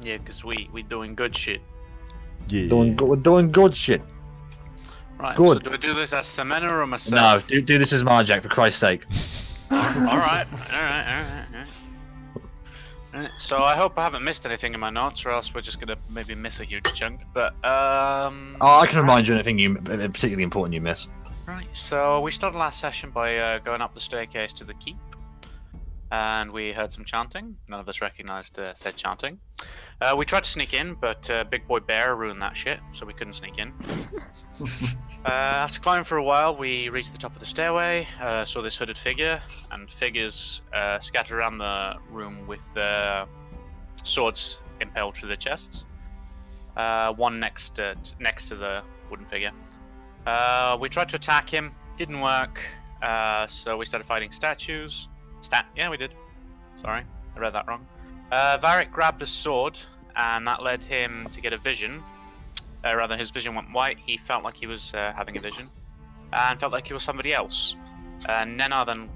Yeah, because we doing good shit. Yeah. We're doing good shit. Right, Good. so do I do this as Semena or myself? No, do this as Marjack, for Christ's sake. Alright. So I hope I haven't missed anything in my notes, or else we're just gonna maybe miss a huge chunk, but Oh, I can remind you anything particularly important you miss. Right, so we started last session by going up the staircase to the keep, and we heard some chanting. None of us recognized said chanting. We tried to sneak in, but Big Boy Bear ruined that shit, so we couldn't sneak in. After climbing for a while, we reached the top of the stairway, saw this hooded figure, and figures scattered around the room with swords impaled through their chests. One next to the wooden figure. We tried to attack him, didn't work, so we started fighting statues. Yeah, we did. Sorry, I read that wrong. Varric grabbed a sword, and that led him to get a vision. Rather, his vision went white. He felt like he was having a vision, and felt like he was somebody else. Nenna then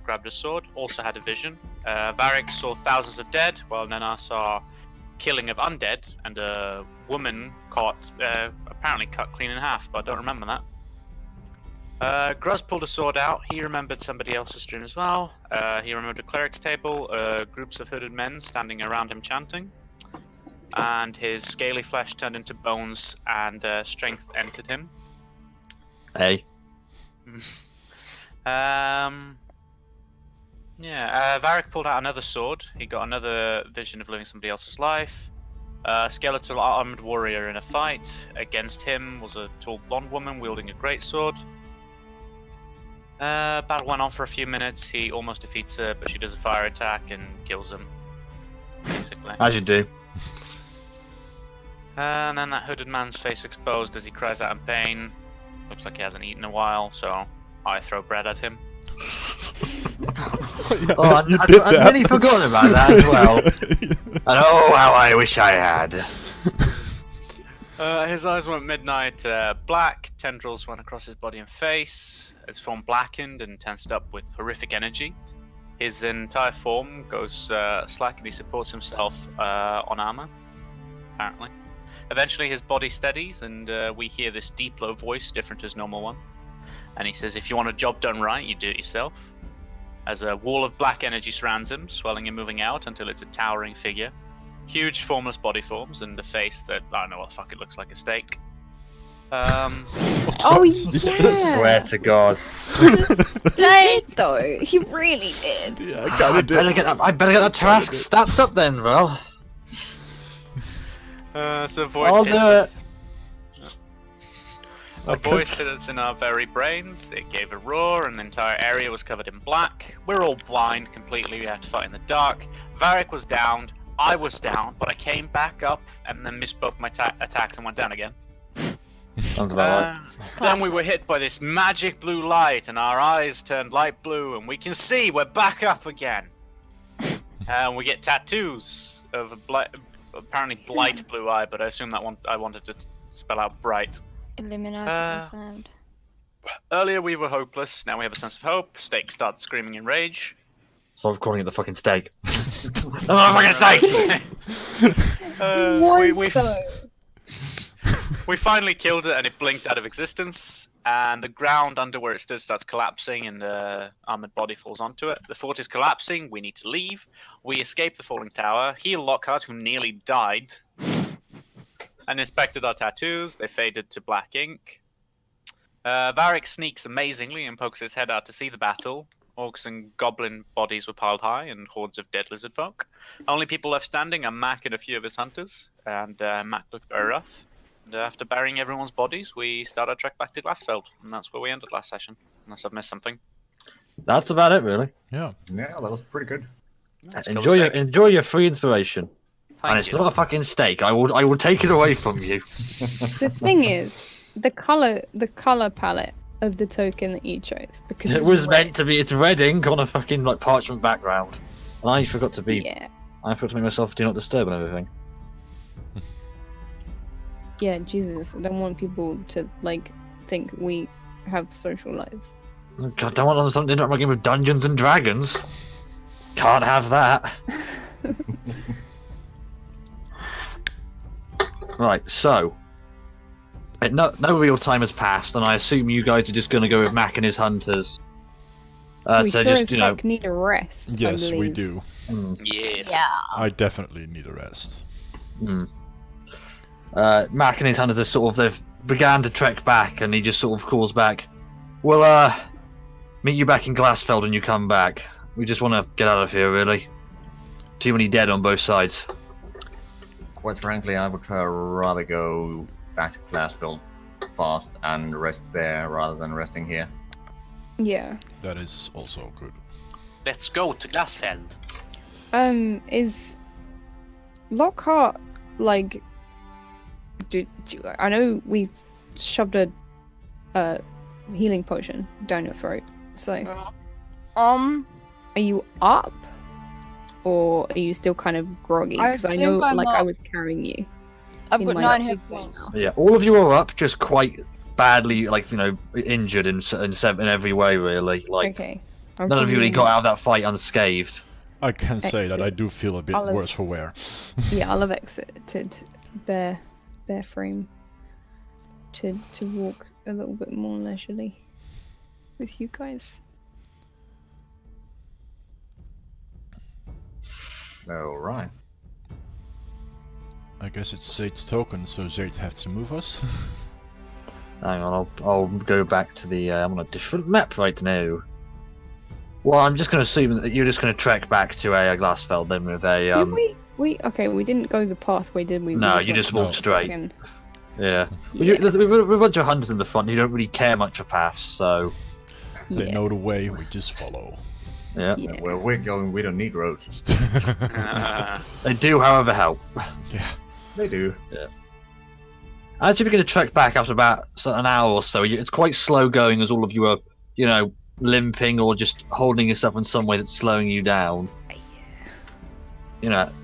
grabbed a sword, also had a vision. Varric saw thousands of dead, while Nenna saw killing of undead, and a woman caught, apparently cut clean in half, but I don't remember that. Gruz pulled a sword out. He remembered somebody else's dream as well. He remembered a cleric's table, groups of hooded men standing around him chanting. And his scaly flesh turned into bones, and strength entered him. Hey. Varric pulled out another sword. He got another vision of living somebody else's life. Skeletal armored warrior in a fight. Against him was a tall blonde woman wielding a greatsword. Battle went on for a few minutes. He almost defeats her, but she does a fire attack and kills him. Basically. As you do. And then that hooded man's face exposed as he cries out in pain. Looks like he hasn't eaten in a while, so I throw bread at him. Oh, I'd really forgotten about that as well. And oh, how I wish I had. His eyes went midnight black, tendrils went across his body and face. His form blackened and tensed up with horrific energy. His entire form goes slack and he supports himself on armor, apparently. Eventually his body steadies and we hear this deep low voice different to his normal one. And he says, if you want a job done right, you do it yourself. As a wall of black energy surrounds him, swelling and moving out until it's a towering figure. Huge formless body forms and a face that, I don't know what the fuck, it looks like a steak. Oh yeah! Swear to God. Did though? He really did. Yeah, I kinda did. I better get that Trask stats up then, bro. So a voice I'll hits do us. A Okay. voice hit us in our very brains. It gave a roar, and the entire area was covered in black. We're all blind completely. We have to fight in the dark. Varric was downed. I was down, but I came back up and then missed both my attacks and went down again. Sounds about right. Then we were hit by this magic blue light, and our eyes turned light blue, and we can see we're back up again. And we get tattoos of a apparently blight blue eye, but I assume that one I wanted to spell out bright. Illuminati confirmed. Earlier we were hopeless, now we have a sense of hope. Steak starts screaming in rage. Stop calling it the fucking steak. The motherfucking steak! We finally killed it and it blinked out of existence, and the ground under where it stood starts collapsing and the armored body falls onto it. The fort is collapsing, we need to leave. We escape the falling tower, heal Lockhart who nearly died, and inspected our tattoos. They faded to black ink. Varric sneaks amazingly and pokes his head out to see the battle. Orcs and goblin bodies were piled high and hordes of dead lizard folk. Only people left standing are Mac and a few of his hunters, and Mac looked very rough. And after burying everyone's bodies, we started our trek back to Glasfeld, and that's where we ended last session, unless I've missed something. That's about it, really. Yeah. Yeah, that was pretty good. Enjoy your free inspiration. Thank And it's you. not a fucking steak. I will take it away from you. The thing is, the color palette of the token that you chose, because It it's was red. meant to be. It's red ink on a fucking like parchment background, and I forgot to be. Yeah, I forgot to make myself do not disturb and everything. yeah. Jesus, I don't want people to like think we have social lives. Oh, God, don't want something to game with Dungeons and Dragons. Can't have that. Right, so no real time has passed, and I assume you guys are just going to go with Mac and his hunters. We So sure just as you know, heck need a rest. I Yes, we believe. do. Yes. Yeah. I definitely need a rest. Mac and his hunters are they've began to trek back, and he just sort of calls back. We'll meet you back in Glasfeld when you come back. We just want to get out of here, really. Too many dead on both sides. Quite frankly, I would rather go back to Glasfeld fast and rest there rather than resting here. Yeah. That is also good. Let's go to Glasfeld. Is Lockhart like? I know we shoved a healing potion down your throat. So, are you up, or are you still kind of groggy? Because I know, think I'm like, I up. was carrying you. I've in got my 9 big hit boy points. now. Yeah, all of you are up, just quite badly, like injured in every way, really. Like Okay. none of you really got out of that fight unscathed. I can say that I Exit. do feel a bit Olive. worse for wear. Yeah, I'll have exited bare frame to walk a little bit more leisurely with you guys. Alright. I guess it's Zaid's token, so Zaid has to move us. Hang on, I'll go back to the. I'm on a different map right now. Well, I'm just going to assume that you're just going to trek back to a Glasfeld then with a. Did we? Okay, we didn't go the pathway, did we? We No, you went just walked No. straight. fucking- Yeah. Well, Yeah. there's a bunch of hunters in the front. You don't really care much for paths, so They Yeah. know the way, we just follow. yeah. Yeah. Where we're going, we don't need roads. They do, however, help. Yeah. They do. As you begin to trek back after about an hour or so, it's quite slow going as all of you are, limping or just holding yourself in some way that's slowing you down.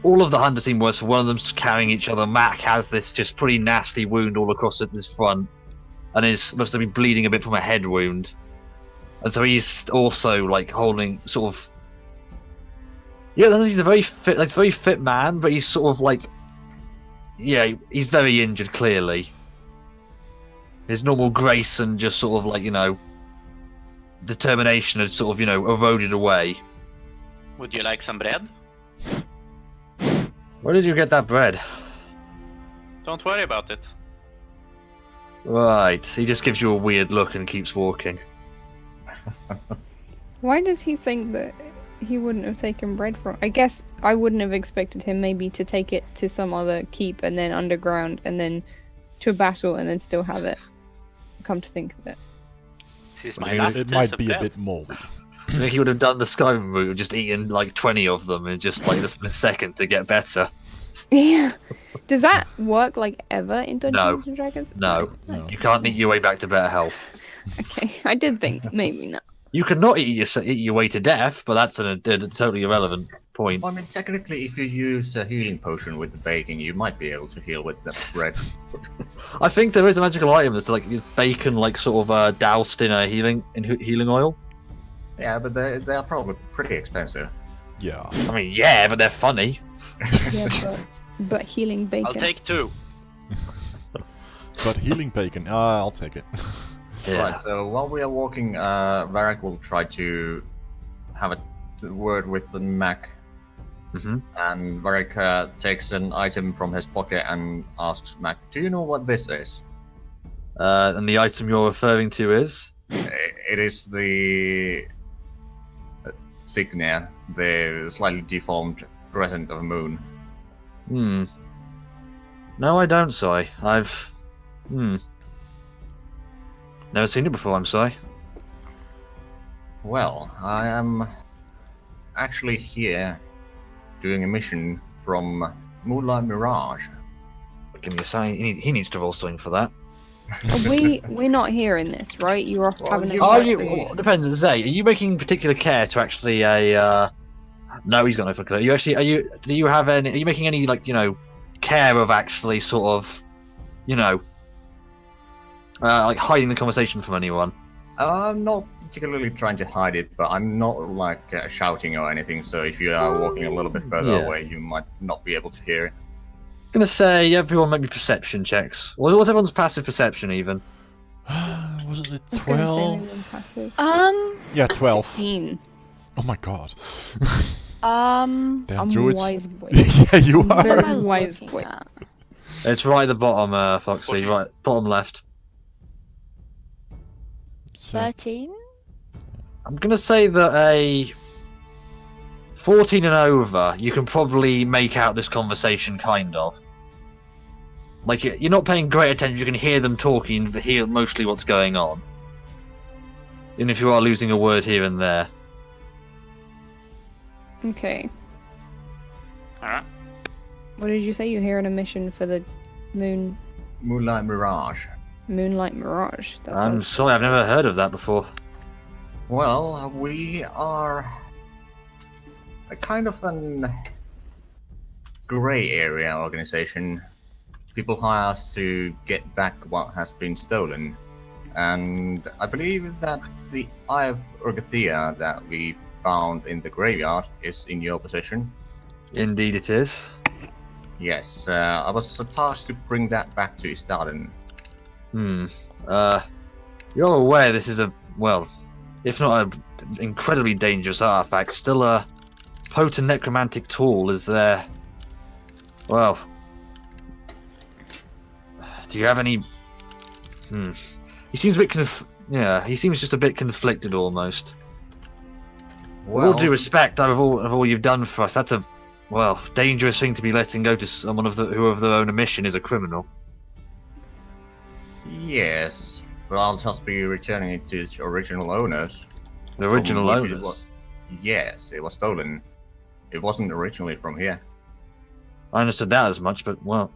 All of the hunters seem worse. One of them's carrying each other. Mac has this just pretty nasty wound all across his front, and looks to be bleeding a bit from a head wound. And so he's also holding sort of. Yeah, he's a very fit man, but he's sort of yeah, he's very injured, clearly. His normal grace and just sort of determination had sort of, eroded away. Would you like some bread? Where did you get that bread? Don't worry about it. Right, he just gives you a weird look and keeps walking. Why does he think that he wouldn't have taken bread from? I guess I wouldn't have expected him maybe to take it to some other keep and then underground and then to a battle and then still have it. Come to think of it. This is my Maybe last It piece might of be a bread. bit moldy. Do you think he would have done the Skyrim route, just eaten 20 of them and just just been a second to get better? Yeah. Does that work ever in No. Dungeons and Dragons? No. No. You can't eat your way back to better health. Okay, I did think maybe not. You can not eat your way to death, but that's a totally irrelevant point. I mean, technically, if you use a healing potion with the baking, you might be able to heal with the bread. I think there is a magical item that's it's bacon sort of doused in a healing oil. Yeah, but they are probably pretty expensive. Yeah. I mean, yeah, but they're funny. Yeah, but healing bacon. I'll take 2. But healing bacon, I'll take it. Yeah. Right, so while we are walking, Varric will try to have a word with the Mac, Mhm. and Varric takes an item from his pocket and asks Mac, "Do you know what this is?" And the item you're referring to is? It is the Signia, the slightly deformed crescent of a moon. No, I don't, sorry. I've... Never seen it before, I'm sorry. Well, I am actually here doing a mission from Moonlight Mirage. Give me a sign. He needs to roll something for that. We're not here in this, right? You're off Well, having you a Are might you... be. Well, depends, Zay, are you making particular care to actually No, he's got no particular... Do you have any... Are you making any, care of actually sort of, hiding the conversation from anyone? I'm not particularly trying to hide it, but I'm not shouting or anything, so if you are walking a little bit further Yeah. away, you might not be able to hear it. gonna say everyone make me perception checks. What's everyone's passive perception even? Was it I was gonna say 12? maybe passive. Yeah, 12. 16. Oh my god. Um, Damn, I'm druids. wise boy. Yeah, you are. what am I Very wise looking boy. at? It's right at the bottom, Foxy. 14. Right, bottom left. So, 13? I'm gonna say that a 14 and over, you can probably make out this conversation, kind of. Like, you're not paying great attention, you can hear them talking, and hear mostly what's going on. Even if you are losing a word here and there. Okay. Alright. What did you say? You hear a mission for the Moonlight Mirage. Moonlight Mirage. That I'm sounds sorry, I've never heard of that before. Well, we are a kind of an grey area organization. People hire us to get back what has been stolen. And I believe that the Eye of Urgathia that we found in the graveyard is in your possession. Indeed it is. Yes, I was tasked to bring that back to Istaden. You're aware this is a, well, if not an incredibly dangerous artifact, still a potent necromantic tool. Is there, well, do you have any, he seems a bit he seems just a bit conflicted almost. With all due respect, out of all you've done for us, that's a, well, dangerous thing to be letting go to someone who of their own admission is a criminal. Yes, but I'll just be returning it to its original owners. The original From which it owners. was- Yes, it was stolen. It wasn't originally from here. I understood that as much, but well,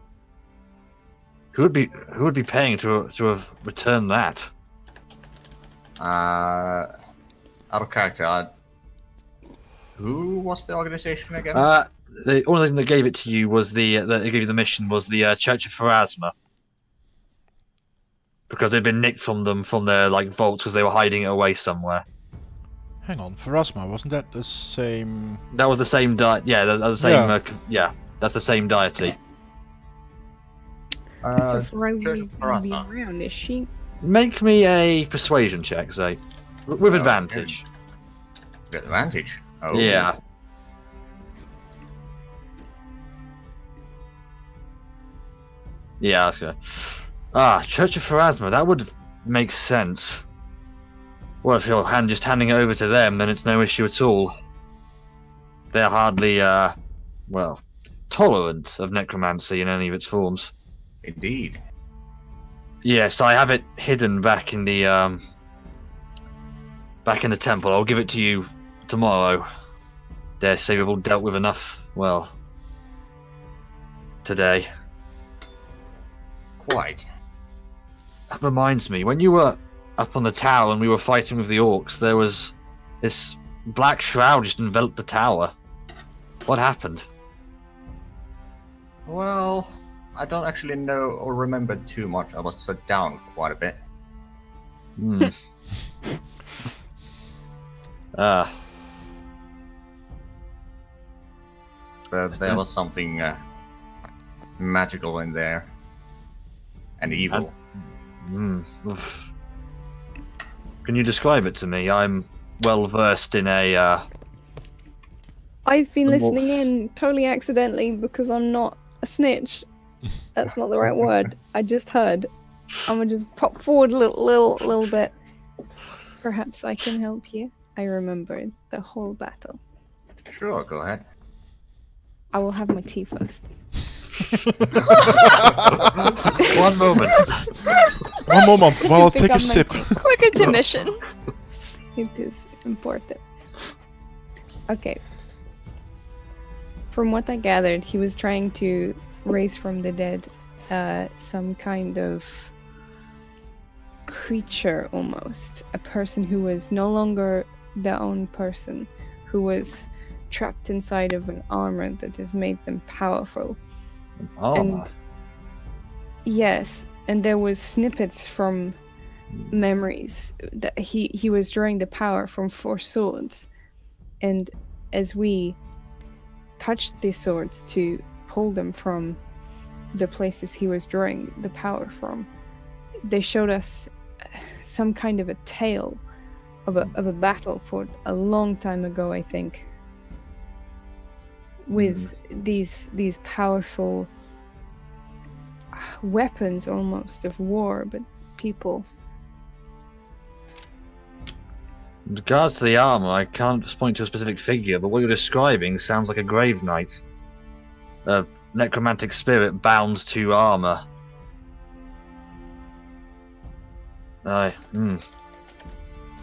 who would be paying to have returned that? Out of character, who was the organization again? The only thing that gave it to you was that they gave you the mission was the Church of Pharasma, because they'd been nicked from them from their vaults because they were hiding it away somewhere. hang on, Pharasma, wasn't that the same? That was the same Yeah, that was the same. Yeah, that's the same deity. so Pharasma Church of is gonna be Pharasma. around, is she? Make me a persuasion check, say, with advantage. Good advantage. Oh. Yeah. Yeah, that's good. Church of Pharasma, that would make sense. Well, if you're just handing it over to them, then it's no issue at all. They're hardly, well, tolerant of necromancy in any of its forms. Indeed. Yes, I have it hidden back in the temple. I'll give it to you tomorrow. Dare say we've all dealt with enough, well, today. Quite. That reminds me, when you were up on the tower and we were fighting with the orcs, there was this black shroud just enveloped the tower. What happened? Well, I don't actually know or remember too much. I was set down quite a bit. But there was something magical in there. And evil. Oof. Can you describe it to me? I'm well versed in a. I've been The listening in totally accidentally because I'm not a snitch. That's not the right word. I just heard. I'm gonna just pop forward a little bit. Perhaps I can help you. I remember the whole battle. Sure, go ahead. I will have my tea first. One moment. One moment, while I'll take a Pick up my sip. Quick intermission. It is important. Okay. From what I gathered, he was trying to raise from the dead some kind of creature almost. A person who was no longer their own person, who was trapped inside of an armor that has made them powerful. Armor. Yes, and there was snippets from memories that he was drawing the power from 4 swords, and as we touched these swords to pull them from the places he was drawing the power from. They showed us some kind of a tale of a battle fought a long time ago, I think, with these powerful weapons almost of war, but people. In regards to the armor, I can't point to a specific figure, but what you're describing sounds like a grave knight. A necromantic spirit bound to armor.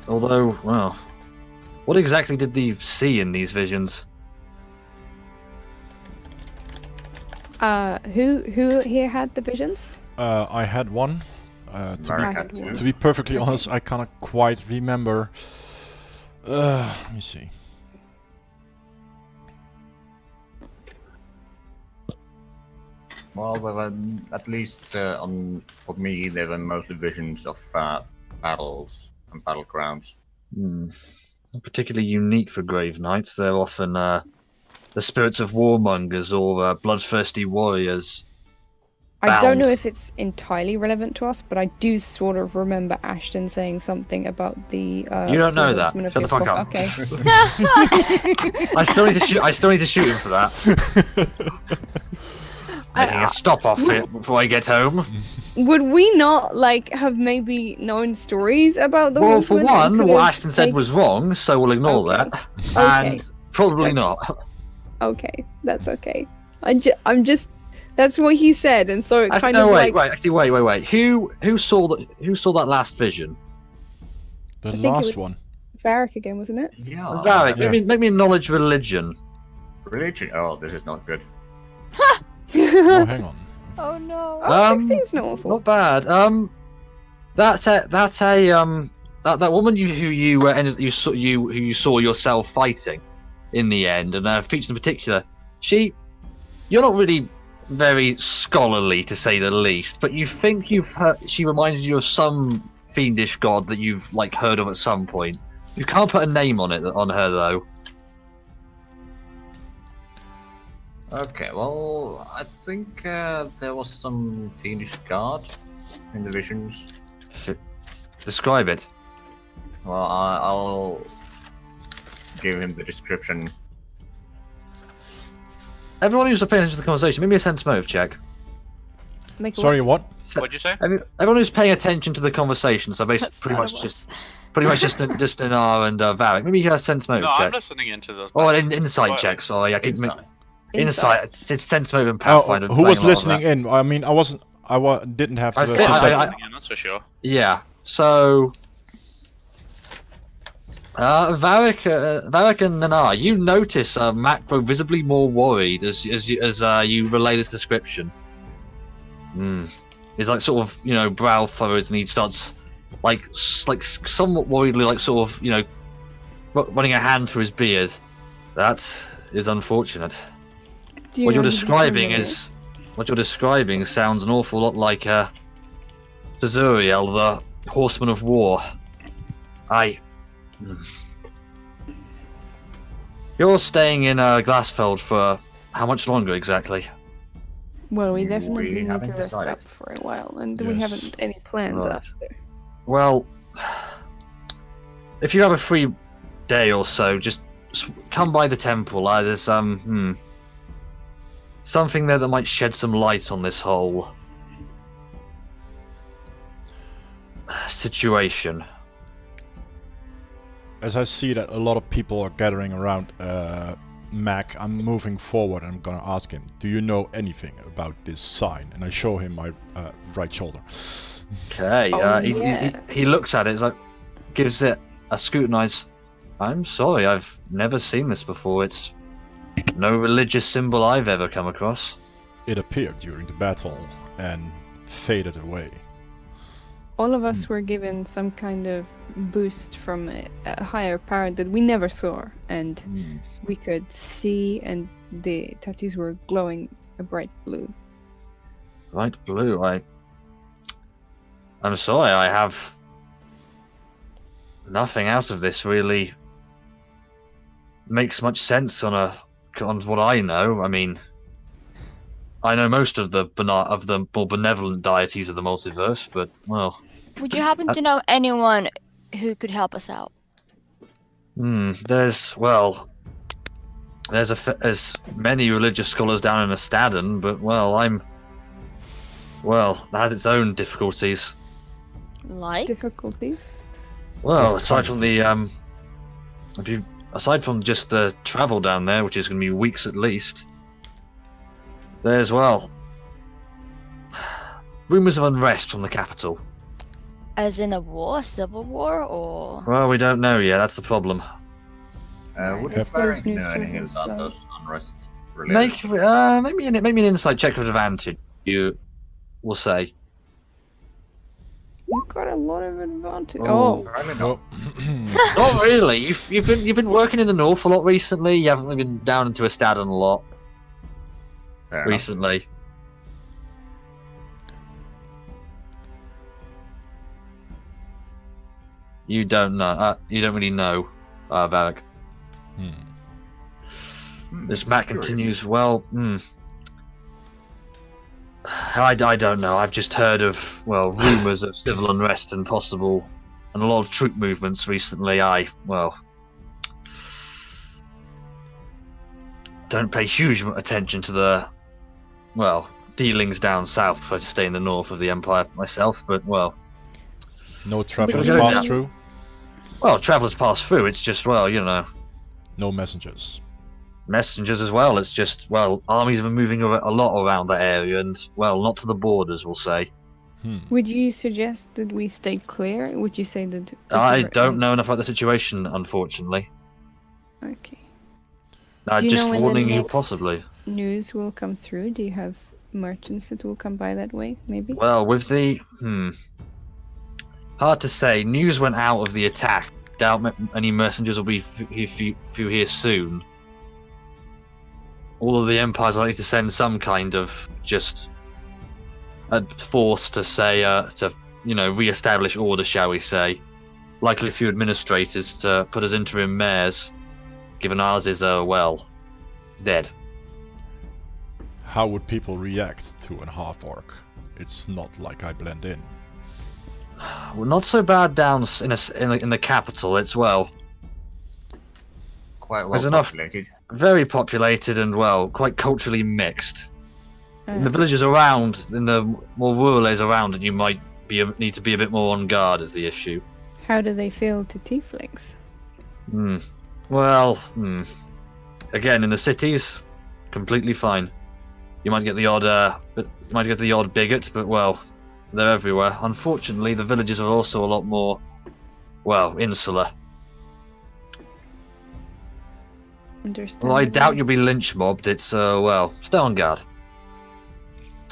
Although, well, what exactly did they see in these visions? Who here had the visions? I had one. Varric had two. To be perfectly honest, I cannot quite remember. Let me see. Well, there were, at least for me, there were mostly visions of battles and battlegrounds. Not particularly unique for grave knights. They're often the spirits of warmongers or bloodthirsty warriors. I don't know Bound. if it's entirely relevant to us, but I do sort of remember Ashton saying something about the. You don't know Four that. Horsemen of Shut the fuck up. Okay. I still need to shoot. I still need to shoot him for that. Making a stop off it before I get home. Would we not have maybe known stories about the Well, for Horsemen and one, could what have Ashton said taken- was wrong, so we'll ignore Okay. that. Okay. And probably That's- not. Okay, that's okay. I'm just. That's what he said, and so it Actually, kind no, of wait, like. wait. Who saw that last vision? The think it last was- one. Varric again, wasn't it? Yeah. Varric, yeah. make me acknowledge religion. Religion. Oh, this is not good. Oh, hang on. Oh no. Oh, 16's not awful. Not bad. That's a that woman who you saw yourself fighting in the end, and features in particular. You're not really very scholarly, to say the least, but you think you've heard. She reminded you of some fiendish god that you've heard of at some point. You can't put a name on her though. Okay, well, I think there was some fiendish god in the visions. Describe it. Well, I'll give him the description. Everyone who's paying attention to the conversation, make me a sense motive check. Make a Sorry, what? What'd you say? Everyone who's paying attention to the conversation, so basically That's pretty none much of just us. Dinar and Varric. Maybe you get a sense motive No, I'm check. listening into those. Oh, an insight Well, check. Sorry, I keep Inside. insight. It's sense motive and Oh, Pathfinder. who was playing a lot of listening that. in? I mean, I wasn't. Didn't have to. I to think- say- I- Again, that's for sure. Yeah. So, Varric and Nanar, you notice Mac grow visibly more worried as you relay this description. He's sort of brow furrows, and he starts somewhat worriedly running a hand through his beard. That is unfortunate. Do you What you're know who the describing Horseman is what you're describing sounds an awful lot like Tazuriel, the Horseman of War. You're staying in Glasfeld for how much longer exactly? Well, we definitely We need to haven't rest decided. up for a while, and we Yes. haven't any plans Right. after. Well, if you have a free day or so, just come by the temple. There's something there that might shed some light on this whole situation. As I see that a lot of people are gathering around Mac, I'm moving forward and I'm gonna ask him, do you know anything about this sign? And I show him my right shoulder. Okay, Oh, he he looks at it, gives it a scrutinize. I'm sorry, I've never seen this before. It's no religious symbol I've ever come across. It appeared during the battle and faded away. All of us were given some kind of boost from a higher power that we never saw, and we could see, and the tattoos were glowing a bright blue. Right, blue. I'm sorry, I have nothing out of this really makes much sense on what I know. I mean, I know most of the more benevolent deities of the multiverse, but well, Would you happen to know anyone who could help us out? there's many religious scholars down in Estaden, but that has its own difficulties. Like? Difficulties? Well, What aside kind from of the aside from just the travel down there, which is going to be weeks at least, there's rumors of unrest from the capital. As in a war, civil war, or? Well, we don't know yet. That's the problem. Would I the suppose Baron know news anything travels, about so- those unrests related? Maybe an insight check with advantage. You will say. You've got a lot of advantage. Oh, Oh, apparently not. Well, Not really. You've been working in the north a lot recently. You haven't really been down into Estaden a lot Fair enough. recently. You don't know. You don't really know, Varric. This Matt Curious. continues. I don't know. I've just heard of rumors of civil unrest and a lot of troop movements recently. Don't pay huge attention to the dealings down south. Prefer to stay in the north of the Empire myself. But no travelers But- pass through. travelers pass through. It's just No messengers. messengers as well. It's just armies have been moving a lot around that area, and not to the borders. We'll say. would you suggest that we stay clear? Would you say that? I don't know enough about the situation, unfortunately. Okay. I'm Do you just know when the warning you, next- possibly. News will come through. Do you have merchants that will come by that way? Maybe. Well, with the hard to say. News went out of the attack. Doubt any messengers will be through here soon. All of the Empire's likely to send some kind of just a force to say re-establish order, shall we say? Likely a few administrators to put as interim mayors, given ours is dead. How would people react to an half-orc? It's not like I blend in. Well, not so bad down in the capital. It's Quite well There's enough- populated. very populated and quite culturally mixed. In the Uh, villages around, in the more rural areas around it, you might need to be a bit more on guard. Is the issue? How do they feel to tieflings? Again, in the cities, completely fine. You might get the odd bigot, but they're everywhere. Unfortunately, the villages are also a lot more insular. Understand? Well, I doubt you'll be lynch mobbed. It's stay on guard.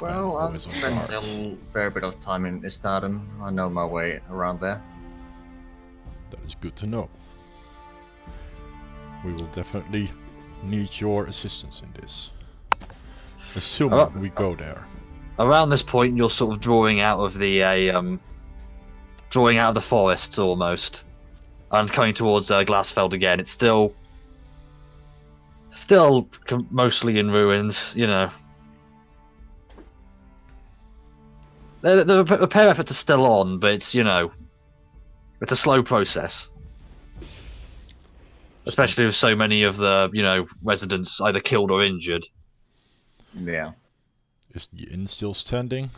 Well, I've Always on spent guard. a fair bit of time in Estaden. I know my way around there. That is good to know. We will definitely need your assistance in this. Assuming we go there. Around this point, you're sort of drawing out of the forests almost, and coming towards Glasfeld again. It's still mostly in ruins, The repair efforts are still on, but it's a slow process. Especially with so many of the residents either killed or injured. Yeah. Is the inn still standing?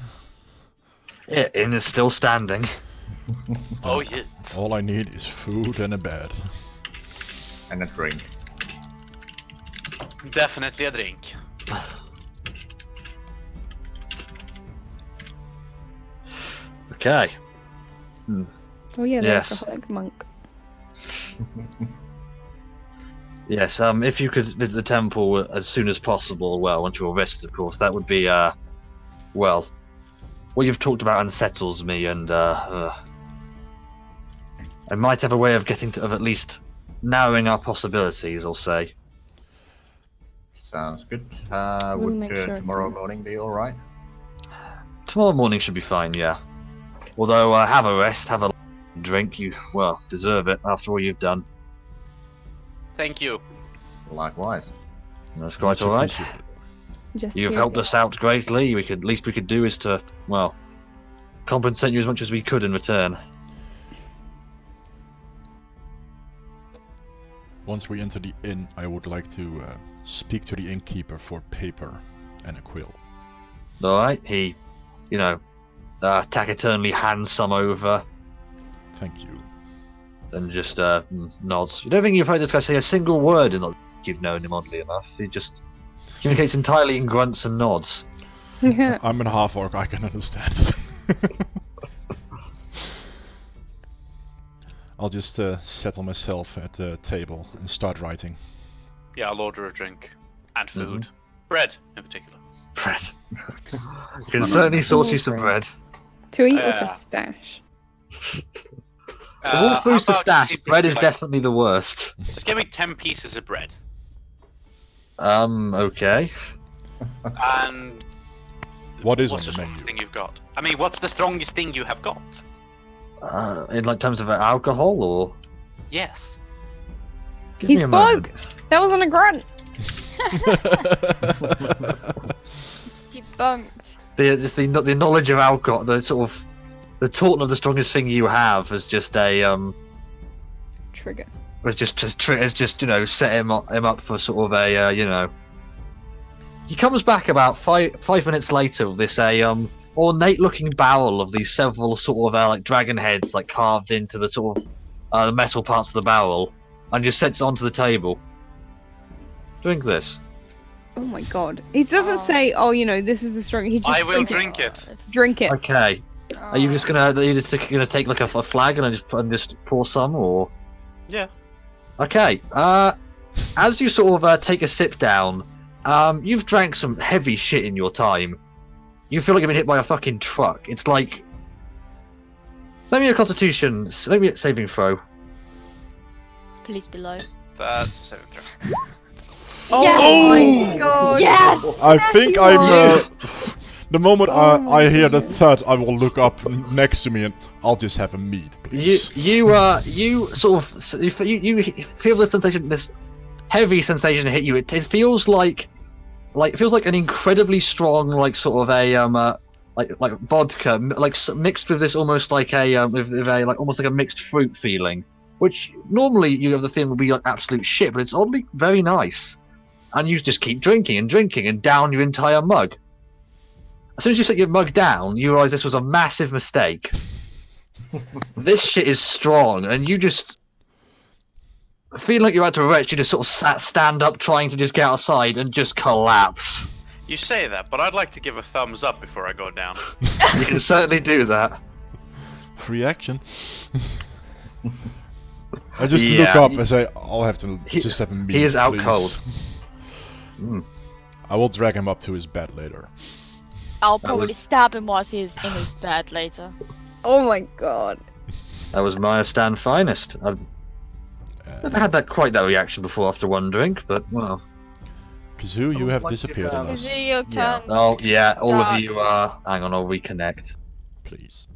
Yeah, inn is still standing. Oh yeah. All I need is food and a bed. And a drink. Definitely a drink. Okay. Oh yeah, the Yes. alcoholic monk. Yes, if you could visit the temple as soon as possible, once you're rested, of course, that would be, what you've talked about unsettles me, and, I might have a way of of at least narrowing our possibilities, I'll say. Sounds good. We'll Would make sure tomorrow to- morning be alright? Tomorrow morning should be fine, yeah. Although, have a rest, have a drink, you, deserve it after all you've done. Thank you. Likewise. That's quite Much alright. appreciated. Just You've killed helped it. us out greatly. Least we could do is to, well, compensate you as much as we could in return. Once we enter the inn, I would like to speak to the innkeeper for paper and a quill. Alright, he, taciturnly hands some over Thank you. and just nods. You don't think you've heard this guy say a single word in the you've known him, oddly enough. He just communicates entirely in grunts and nods. I'm a half-orc, I can understand it. I'll just settle myself at the table and start writing. Yeah, I'll order a drink. And food. Bread, in particular. Bread. You can certainly source you some bread. To eat or Yeah. to stash? Of all How foods to about stash, just bread is like- definitely the worst. Just give me 10 pieces of bread. Okay. And What is what's on the the strongest menu? thing you've got? I mean, what's the strongest thing you have got? In like terms of alcohol, or Yes. Give He me a moment. spoke! That wasn't a grunt! Debunked. The knowledge of alcohol, the taunt of the strongest thing you have is just a Trigger. has just set him up for sort of a He comes back about five minutes later with this ornate looking barrel of these several sort of like dragon heads like carved into the sort of the metal parts of the barrel, and just sets it onto the table. Drink this. Oh my god. He doesn't Oh. say, oh, this is the strong. He just I will drink drink it. Drink it. Okay. Are you just gonna take like a flag and just pour some, or? Yeah. Okay. As you sort of take a sip down, you've drank some heavy shit in your time. You feel like you've been hit by a fucking truck. It's like, maybe a Constitution, maybe a saving throw. Please below. That's a saving throw. Oh my god. Yes! I think you I'm. are. The moment Oh my I hear the goodness. thud, I will look up next to me and I'll just have a mead, please. You sort of you feel the sensation, this heavy sensation hit you. It feels like an incredibly strong like sort of a like vodka mixed with this almost like a with a like almost like a mixed fruit feeling, which normally you have the feeling would be like absolute shit, but it's oddly very nice. And you just keep drinking and down your entire mug. As soon as you set your mug down, you realise this was a massive mistake. This shit is strong, and you just feel like you're about to retch. You just sort of stand up, trying to just get outside, and just collapse. You say that, but I'd like to give a thumbs up before I go down. You can certainly do that. Free action. I just look Yeah. up and say, I'll have to just have a mead. He is out please." cold. Mm. I will drag him up to his bed later. I'll That probably was- stab him whilst he's in his bed later. Oh my god. That was Maya Stan finest. I've never had quite that reaction before after one drink, but well. Kazoo, you would have like to disappeared on have- Is us. it your Yeah. turn? Oh yeah, all Dark. of you are. Hang on, I'll reconnect. Please.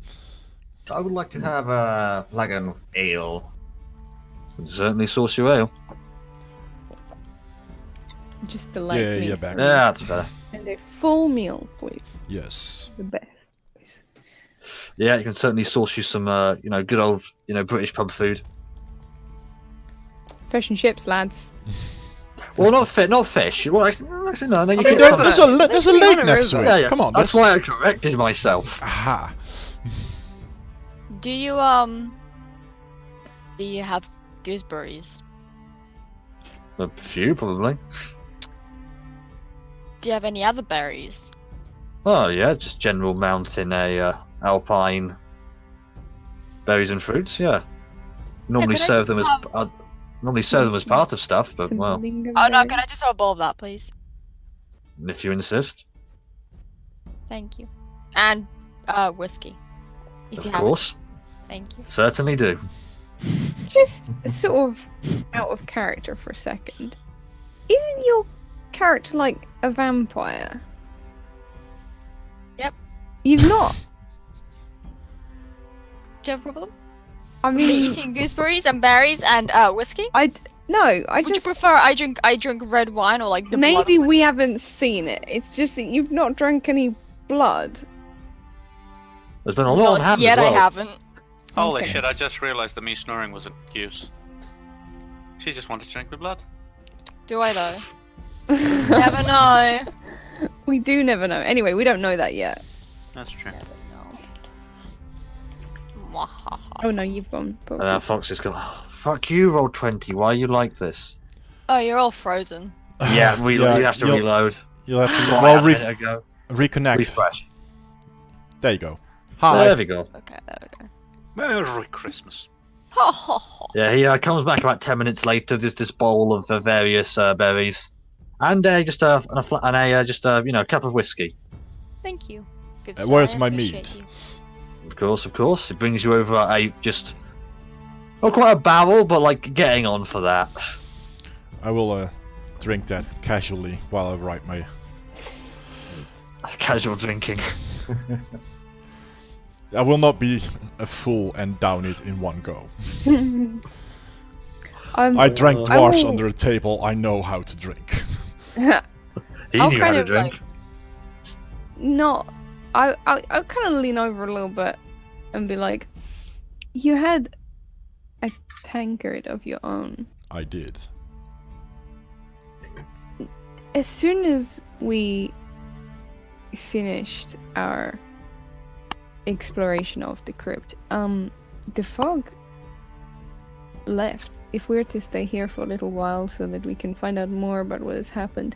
I would like to have a flagon of ale. Can certainly source your ale. Just delight Yeah, me. yeah, back. Yeah, that's better. And a full meal, please. Yes. The best. Please. Yeah, you can certainly source you some, good old, British pub food. Fish and chips, lads. Well, not fish. Well, actually, no. You Okay, can there- have there's a- a there's a Let's be lake on a next to it. river. Yeah, yeah. Come on, That's let's. why I corrected myself. Aha. Do you have gooseberries? A few, probably. Do you have any other berries? Oh yeah, just general mountain, alpine berries and fruits. Yeah. Normally can I serve just them as have- normally serve them as part of stuff, but Some well, lingonberry. Oh no, can I just have a bowl of that, please? if you insist, Thank you. And whiskey. If you of have course, it. Thank you. certainly do. Just sort of out of character for a second. Isn't your character like a vampire? Yep. You've not. Do you have a problem? I Me mean, eating gooseberries and berries and whiskey? I No, I Would you just prefer I drink red wine or like the maybe blood? we haven't seen it. It's just that you've not drunk any blood. There's been a lot on Not hand yet, as well. I haven't. Holy Okay. shit, I just realized that me snoring was an excuse. She just wanted to drink my blood. Do I though? Never know. We do never know. Anyway, we don't know that yet. That's true. Mwahaha. Oh no, you've gone. Fox is going, fuck you, roll 20. Why are you like this? Oh, you're all frozen. Yeah, you have to you'll- reload. You'll have to Well, well, a minute ago. reconnect. Refresh. There you go. Hi. There we go. Okay, there we go. Merry Christmas. Ha ha ha. Yeah, he comes back about 10 minutes later. There's this bowl of various berries, and just a cup of whiskey. Thank you. Good Where's sir, I my appreciate meat? you. Of course. It brings you over not quite a barrel, but like getting on for that. I will drink that casually while I write my. Casual drinking. I will not be a fool and down it in one go. I drank I dwarfs will- under a table. I know how to drink. He I'll knew how kind to of, drink. like, not. I'll kind of lean over a little bit and be like, "You had a tankard of your own. I did. As soon as we finished our exploration of the crypt, the fog left. If we were to stay here for a little while so that we can find out more about what has happened,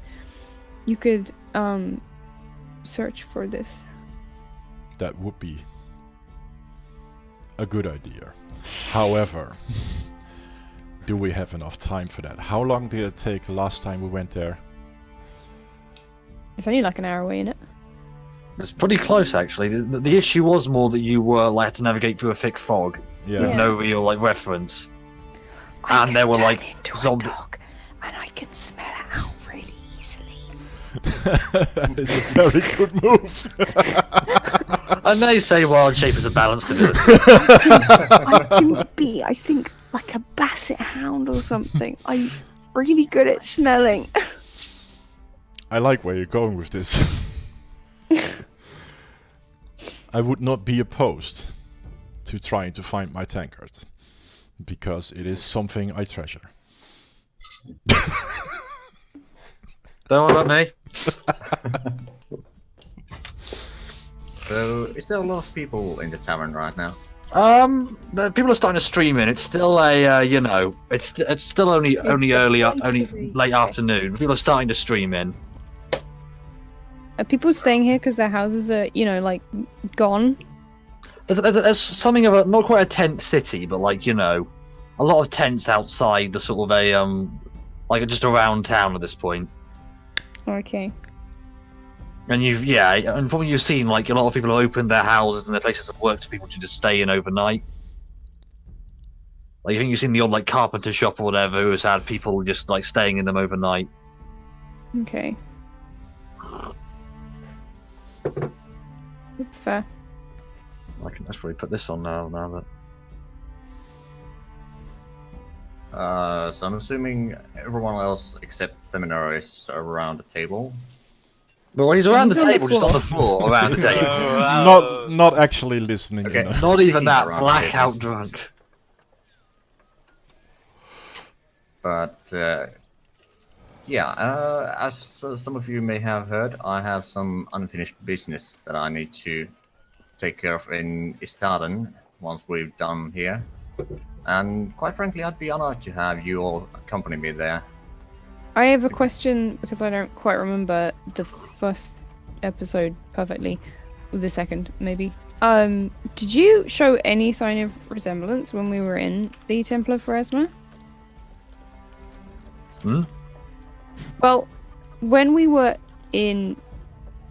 you could search for this. That would be a good idea. However, do we have enough time for that? How long did it take the last time we went there? It's only like an hour away, isn't it? It's pretty close, actually. The issue was more that you were had to navigate through a thick fog Yeah. with no real reference. And there were zombie. And I can smell it out really easily. That is a very good move. And they say wild shape is a balanced ability. I can be, I think, like a basset hound or something. I'm really good at smelling. I like where you're going with this. I would not be opposed to trying to find my tankard, because it is something I treasure. Don't worry about me. So, is there a lot of people in the tavern right now? The people are starting to stream in. It's still a, it's still only late afternoon. People are starting to stream in. Are people staying here because their houses are, gone? There's something of not quite a tent city, but a lot of tents outside the sort of just around town at this point. Okay. And and from what you've seen, a lot of people have opened their houses and their places of work to people to just stay in overnight. I think you've seen the odd carpenter shop or whatever who has had people just staying in them overnight. Okay. That's fair. I can just probably put this on now that. So I'm assuming everyone else except Theminor is around the table. But he's around the He's on the table, just on the floor, around the table. Not actually listening. Okay. You know. Not even Sitting that, around the blackout table. drunk. But as some of you may have heard, I have some unfinished business that I need to take care of in Istaden once we're done here. And quite frankly, I'd be honored to have you all accompany me there. I have a question because I don't quite remember the first episode perfectly. Or the second, maybe. Did you show any sign of resemblance when we were in the Temple of Pharasma? Hmm? Well, when we were in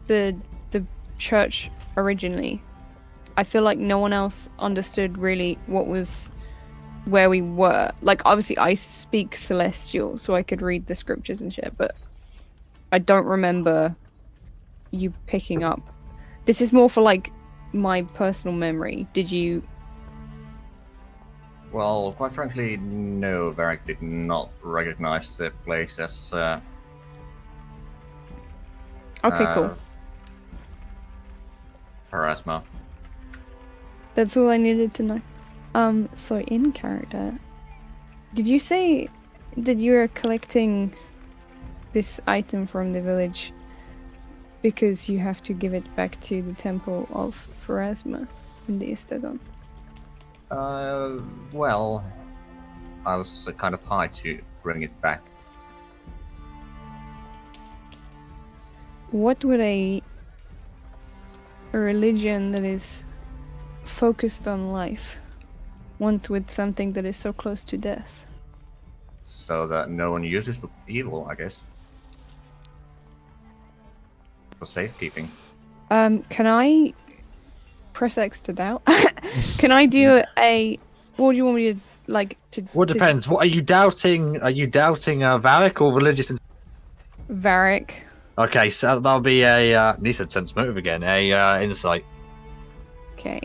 the church originally, I feel like no one else understood really where we were. Obviously I speak Celestial, so I could read the scriptures and shit, but I don't remember you picking up. This is more for my personal memory. Did you Well, quite frankly, no, Varric did not recognize the place as Okay, cool. Pharasma. That's all I needed to know. So in character, did you say that you're collecting this item from the village because you have to give it back to the temple of Pharasma in the Istadon? Well, I was kind of high to bring it back. What would a religion that is focused on life want with something that is so close to death? So that no one uses for evil, I guess. For safekeeping. Can I press X to doubt? Can I do a... What do you want me to, like, to... Well, it to- depends. What are you doubting? Are you doubting Varric or religious? Varric. Okay, so that'll be a. He said sense motive again. A insight. Okay.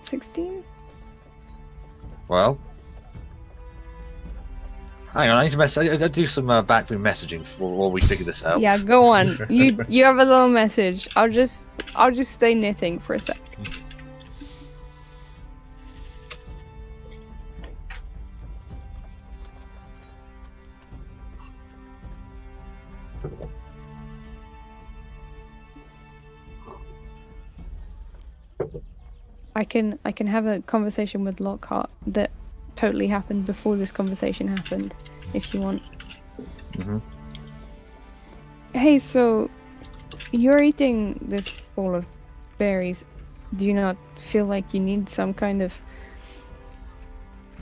16? Well, hang on. I need to do some backroom messaging while we figure this out. Yeah, go on. You have a little message. I'll just stay knitting for a sec. I can have a conversation with Lockhart that totally happened before this conversation happened, if you want. Mm-hmm. Hey, so you're eating this bowl of berries. Do you not feel like you need some kind of,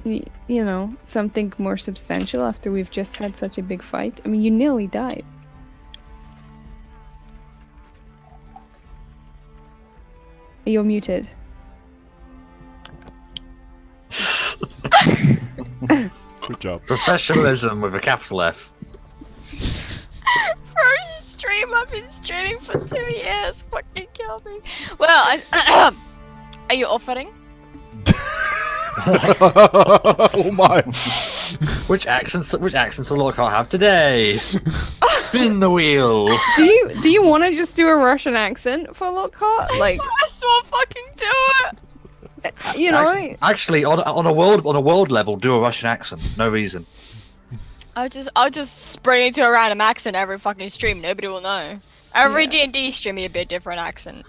you know, something more substantial after we've just had such a big fight? I mean, you nearly died. You're muted. Good job. Professionalism with a capital F. For stream, I've been streaming for 2 years. Fucking kill me. Well, are you offering? Oh my! Which accents does Lockhart have today? Spin the wheel. Do you want to just do a Russian accent for Lockhart? Like, I still fucking do it. you know, Actually, on a world level, do a Russian accent. No reason. I'll just spring into a random accent every fucking stream. Nobody will know. Every Yeah. D&D stream, you'll be a different accent.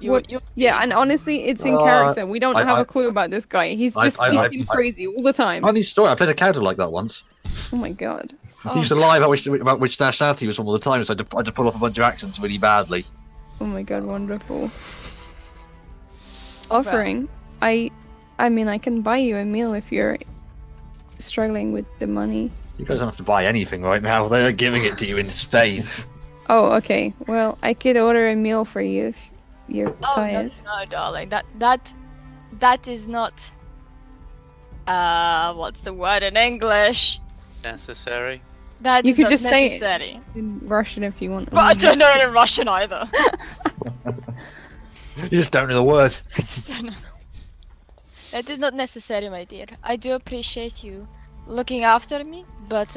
yeah, and honestly, it's in character. We don't have a clue about this guy. He's just speaking crazy all the time. Funny story. I played a character like that once. Oh my god. He used to lie about which nationality he was from all the time, so I had to pull off a bunch of accents really badly. Oh my god, wonderful. Offering. I mean, I can buy you a meal if you're struggling with the money. You guys don't have to buy anything right now. They're giving it to you in spades. Oh, okay. Well, I could order a meal for you if you're tired. No, darling. That is not. What's the word in English? Necessary. That You is could not just say it. necessary. In Russian if you want. But I don't know it in Russian either. You just don't know the word. I just don't know. That is not necessary, my dear. I do appreciate you looking after me, but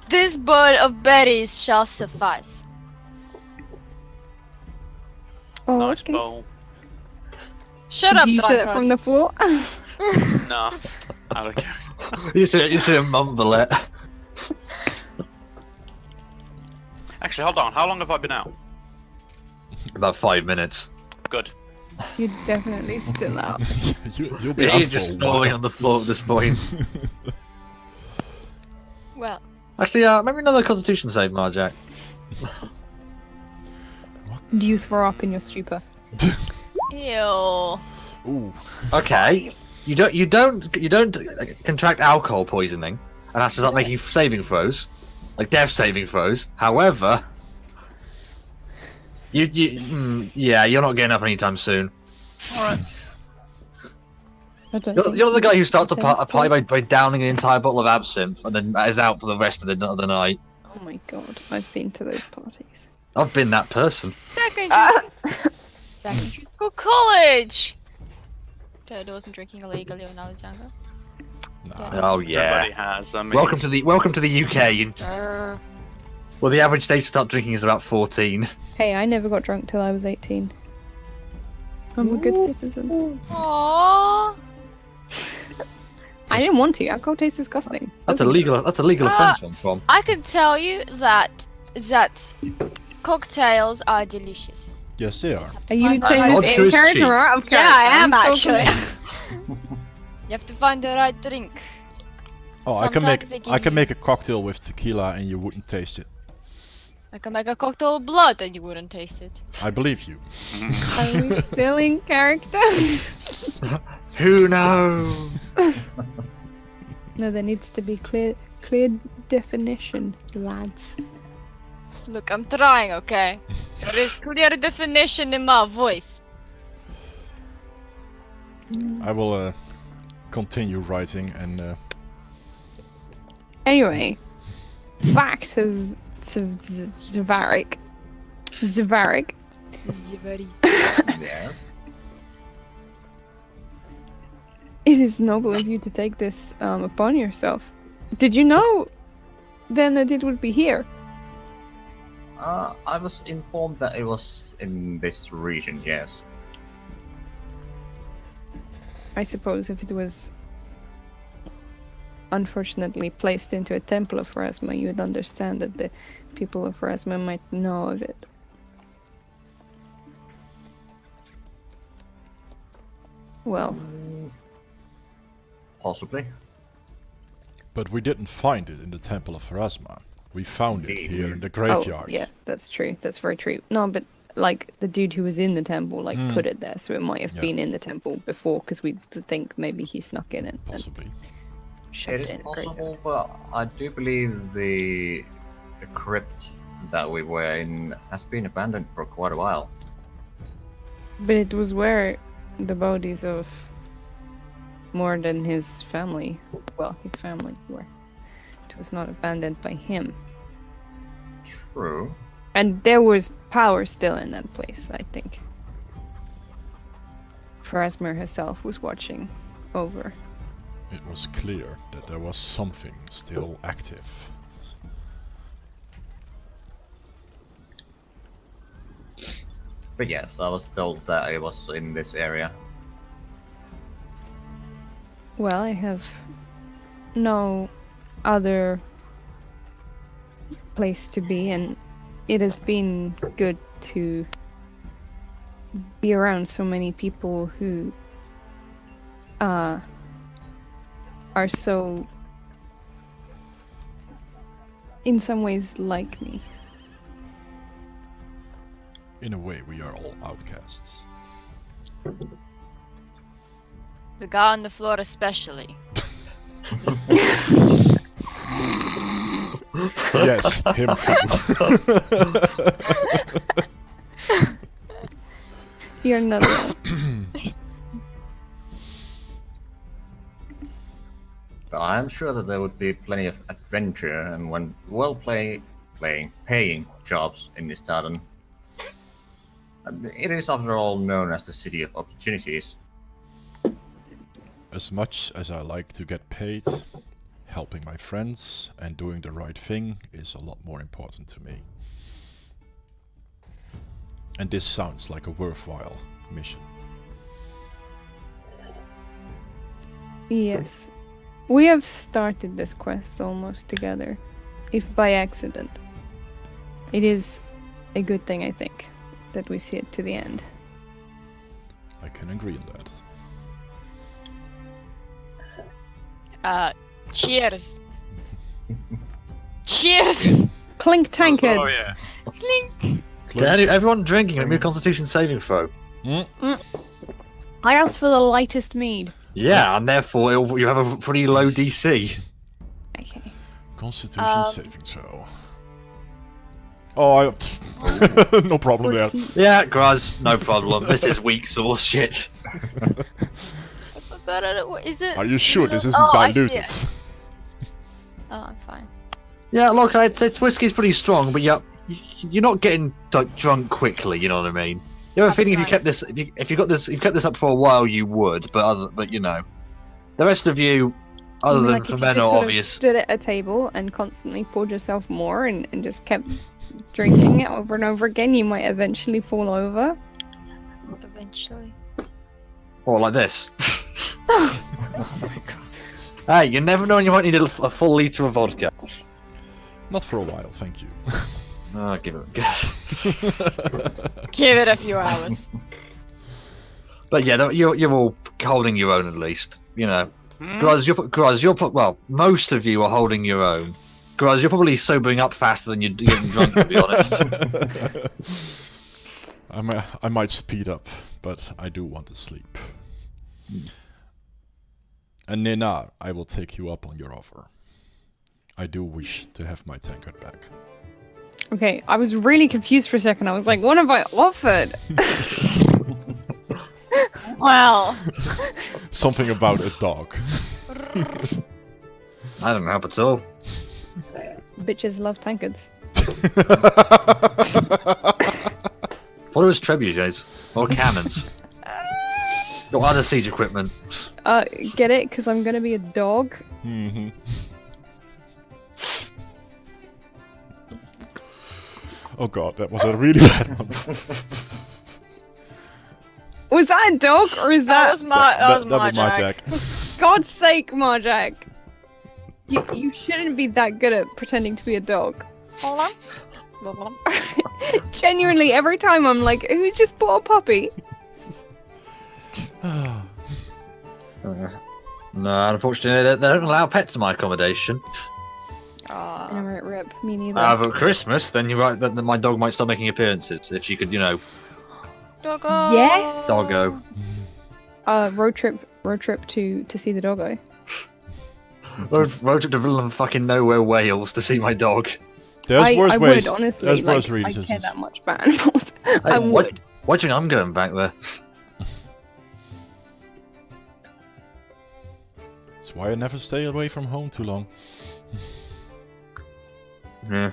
this bowl of berries shall suffice. Oh, Nice okay. bowl. Shut up, Did you say that drunkard. from the floor? No. I don't care. You see him mumble it. Actually, hold on. How long have I been out? About 5 minutes. Good. You're definitely still out. You'll be He's out just for a snoring while. on the floor at this point. Well, Actually, maybe another Constitution save, Marjack. Do you throw up in your stupor? ew. Ooh. Okay. You don't contract alcohol poisoning and have to start making saving throws, like death saving throws. However, yeah, you're not getting up anytime soon. I don't You're, think you're the guy who starts a Tends party by downing an entire bottle of absinthe and then is out for the rest of the night. Oh my god, I've been to those parties. I've been that person. Secondary school college. Toad wasn't drinking illegally when I was younger. Nah. Oh yeah. Everybody has. I mean, Welcome to the UK. Well, the average age to start drinking is about 14. Hey, I never got drunk till I was 18. I'm a good citizen. Aww. I didn't want to. Alcohol tastes disgusting. That's a legal offence, Tom. I can tell you that cocktails are delicious. Yes, they are. Are you Find the saying right this Vodka in is character cheap. or out of Yeah, character? I am I'm so actually. You have to find the right drink. Oh, I Sometimes they can give make a cocktail with tequila and you wouldn't taste it. I can make a cocktail of blood and you wouldn't taste it. I believe you. Are we still in character? Who knows? No, there needs to be clear definition, lads. Look, I'm trying, okay? There is clear definition in my voice. I will continue writing and Anyway, back to Zvarik. Yes. It is noble of you to take this upon yourself. Did you know then that it would be here? I was informed that it was in this region, yes. I suppose if it was unfortunately placed into a temple of Pharasma, you would understand that the people of Pharasma might know of it. Well, Possibly. but we didn't find it in the Temple of Pharasma. We found it Indeed. here in the graveyard. oh, yeah, that's true. That's very true. No, but like the dude who was in the temple, like put it there, so it might have Yeah. been in the temple before, because we think maybe he snuck in and Possibly. shoved It is in the possible, graveyard. but I do believe the crypt that we were in has been abandoned for quite a while. But it was where the bodies of more than his family, well, his family were. It was not abandoned by him. True. And there was power still in that place, I think. Pharasma herself was watching over. It was clear that there was something still active. But yes, I was told that it was in this area. Well, I have no other place to be, and it has been good to be around so many people who are so, in some ways, like me. In a way, we are all outcasts. The guy on the floor especially. Yes, him too. You're not alone. But I am sure that there would be plenty of adventure and paying jobs in this town. And it is, after all, known as the city of opportunities. As much as I like to get paid, helping my friends and doing the right thing is a lot more important to me. And this sounds like a worthwhile mission. Yes. We have started this quest almost together, if by accident. It is a good thing, I think, that we see it to the end. I can agree on that. Cheers. Cheers. Clink tankards! Oh yeah. Clink. Everyone drinking, a new Constitution saving throw. I asked for the lightest mead. Yeah, and therefore you have a pretty low DC. Okay. Constitution saving throw. Oh, I... no problem there. 14. Yeah, Graz, no problem. This is weak source shit. I forgot it. What is it? Are you sure this isn't Oh, I see diluted? it. Oh, I'm fine. Yeah, look, it's whiskey's pretty strong, but you're not getting like drunk quickly. You know what I mean? You have a feeling if you Nice. kept this, if you kept this up for a while, you would. But you know, the rest of you, other than like, if you Femeno, just sort of obvious. stood at a table and constantly poured yourself more and just kept drinking it over and over again, you might eventually fall over. Eventually. Or like this. Hey, you never know when you might need a full liter of vodka. Not for a while, thank you. Oh, give it. Give it a few hours. But yeah, you're all holding your own at least. You know, Hmm? Graz, well, most of you are holding your own. Graz, you're probably sobering up faster than you're getting drunk, to be honest. I might speed up, but I do want to sleep. And Nena, I will take you up on your offer. I do wish to have my tankard back. Okay, I was really confused for a second. I was like, what have I offered? Well. Something about a dog. I don't help at all. Bitches love tankards. What was trebuchets or cannons? Or other siege equipment. Get it? Because I'm gonna be a dog. Mm-hmm. Oh god, that was a really bad one. Was that a dog or is That that? was my Jack. God's sake, Marjack! You shouldn't be that good at pretending to be a dog. Hold on. Hold on. Genuinely, every time I'm like, who's just bought a puppy? No, unfortunately, they don't allow pets in my accommodation. Alright, rip. Me neither. At Christmas, then you're right that my dog might start making appearances if she could, you know, Doggo. Yes. doggo. Road trip to see the doggo. Road trip to real fucking nowhere Wales to see my dog. There's worse I ways. would, honestly. There's like, worse I care reasons. that much about animals. I would. Why do you think I'm going back there? That's why I never stay away from home too long. Yeah.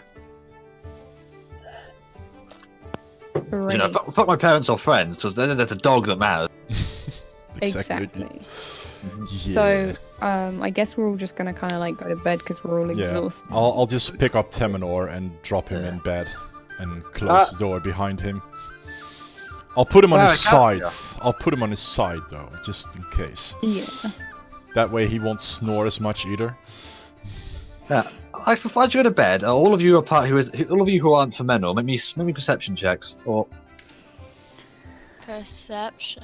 Already. You know, fuck my parents or friends, because there's a dog that matters. Exactly. Yeah. So, I guess we're all just gonna kind of like go to bed because we're all exhausted. I'll just pick up Temenor and drop him in bed and close the door behind him. I'll put him on his side. I'll put him on his side though, just in case. Yeah. That way he won't snore as much either. Yeah. Before you go to bed, all of you are all of you who aren't Femeno, make me perception checks. Or Perception.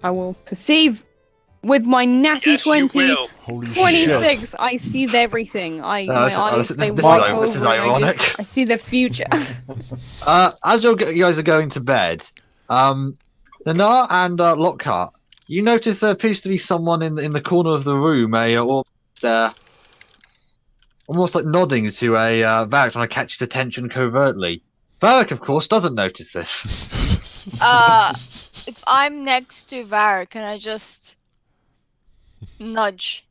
I will perceive with my natty 20. Holy 26. shit. I see everything. My this- eyes, this they is white ironic. This is over and ironic. I see the future. as you guys are going to bed, Nanar and Lockhart, you notice there appears to be someone in the corner of the room, almost like nodding to a Varric, trying to catch his attention covertly. Varric, of course, doesn't notice this. If I'm next to Var, can I just nudge?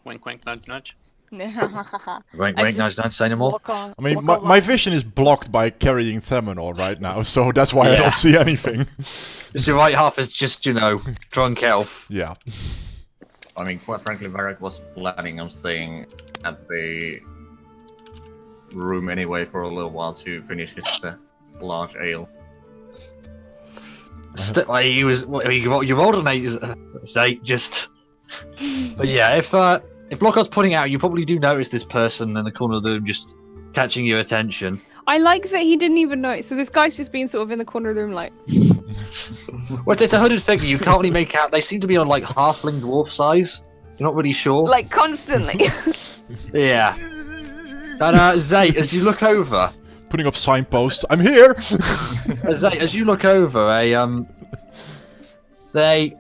Wink, wink, nudge, nudge. Wink, I wink, just nudge, don't say anymore. walk on- I mean, walk my along. vision is blocked by carrying Themenor right now, so that's why I Yeah. don't see anything. Just your right half is just, you know, drunk elf. Yeah. I mean, quite frankly, Varric was planning on staying at the room anyway for a little while to finish his large ale. You rolled an 8, it's 8, just. But yeah, if Lockhart's pointing out, you probably do notice this person in the corner of the room just catching your attention. I like that he didn't even know. So this guy's just being sort of in the corner of the room, like. Well, it's a hooded figure. You can't really make out. They seem to be on like halfling dwarf size. You're not really sure. Like constantly. Yeah. And Zay, as you look over, Putting up signposts. I'm here! Zay, as you look over, they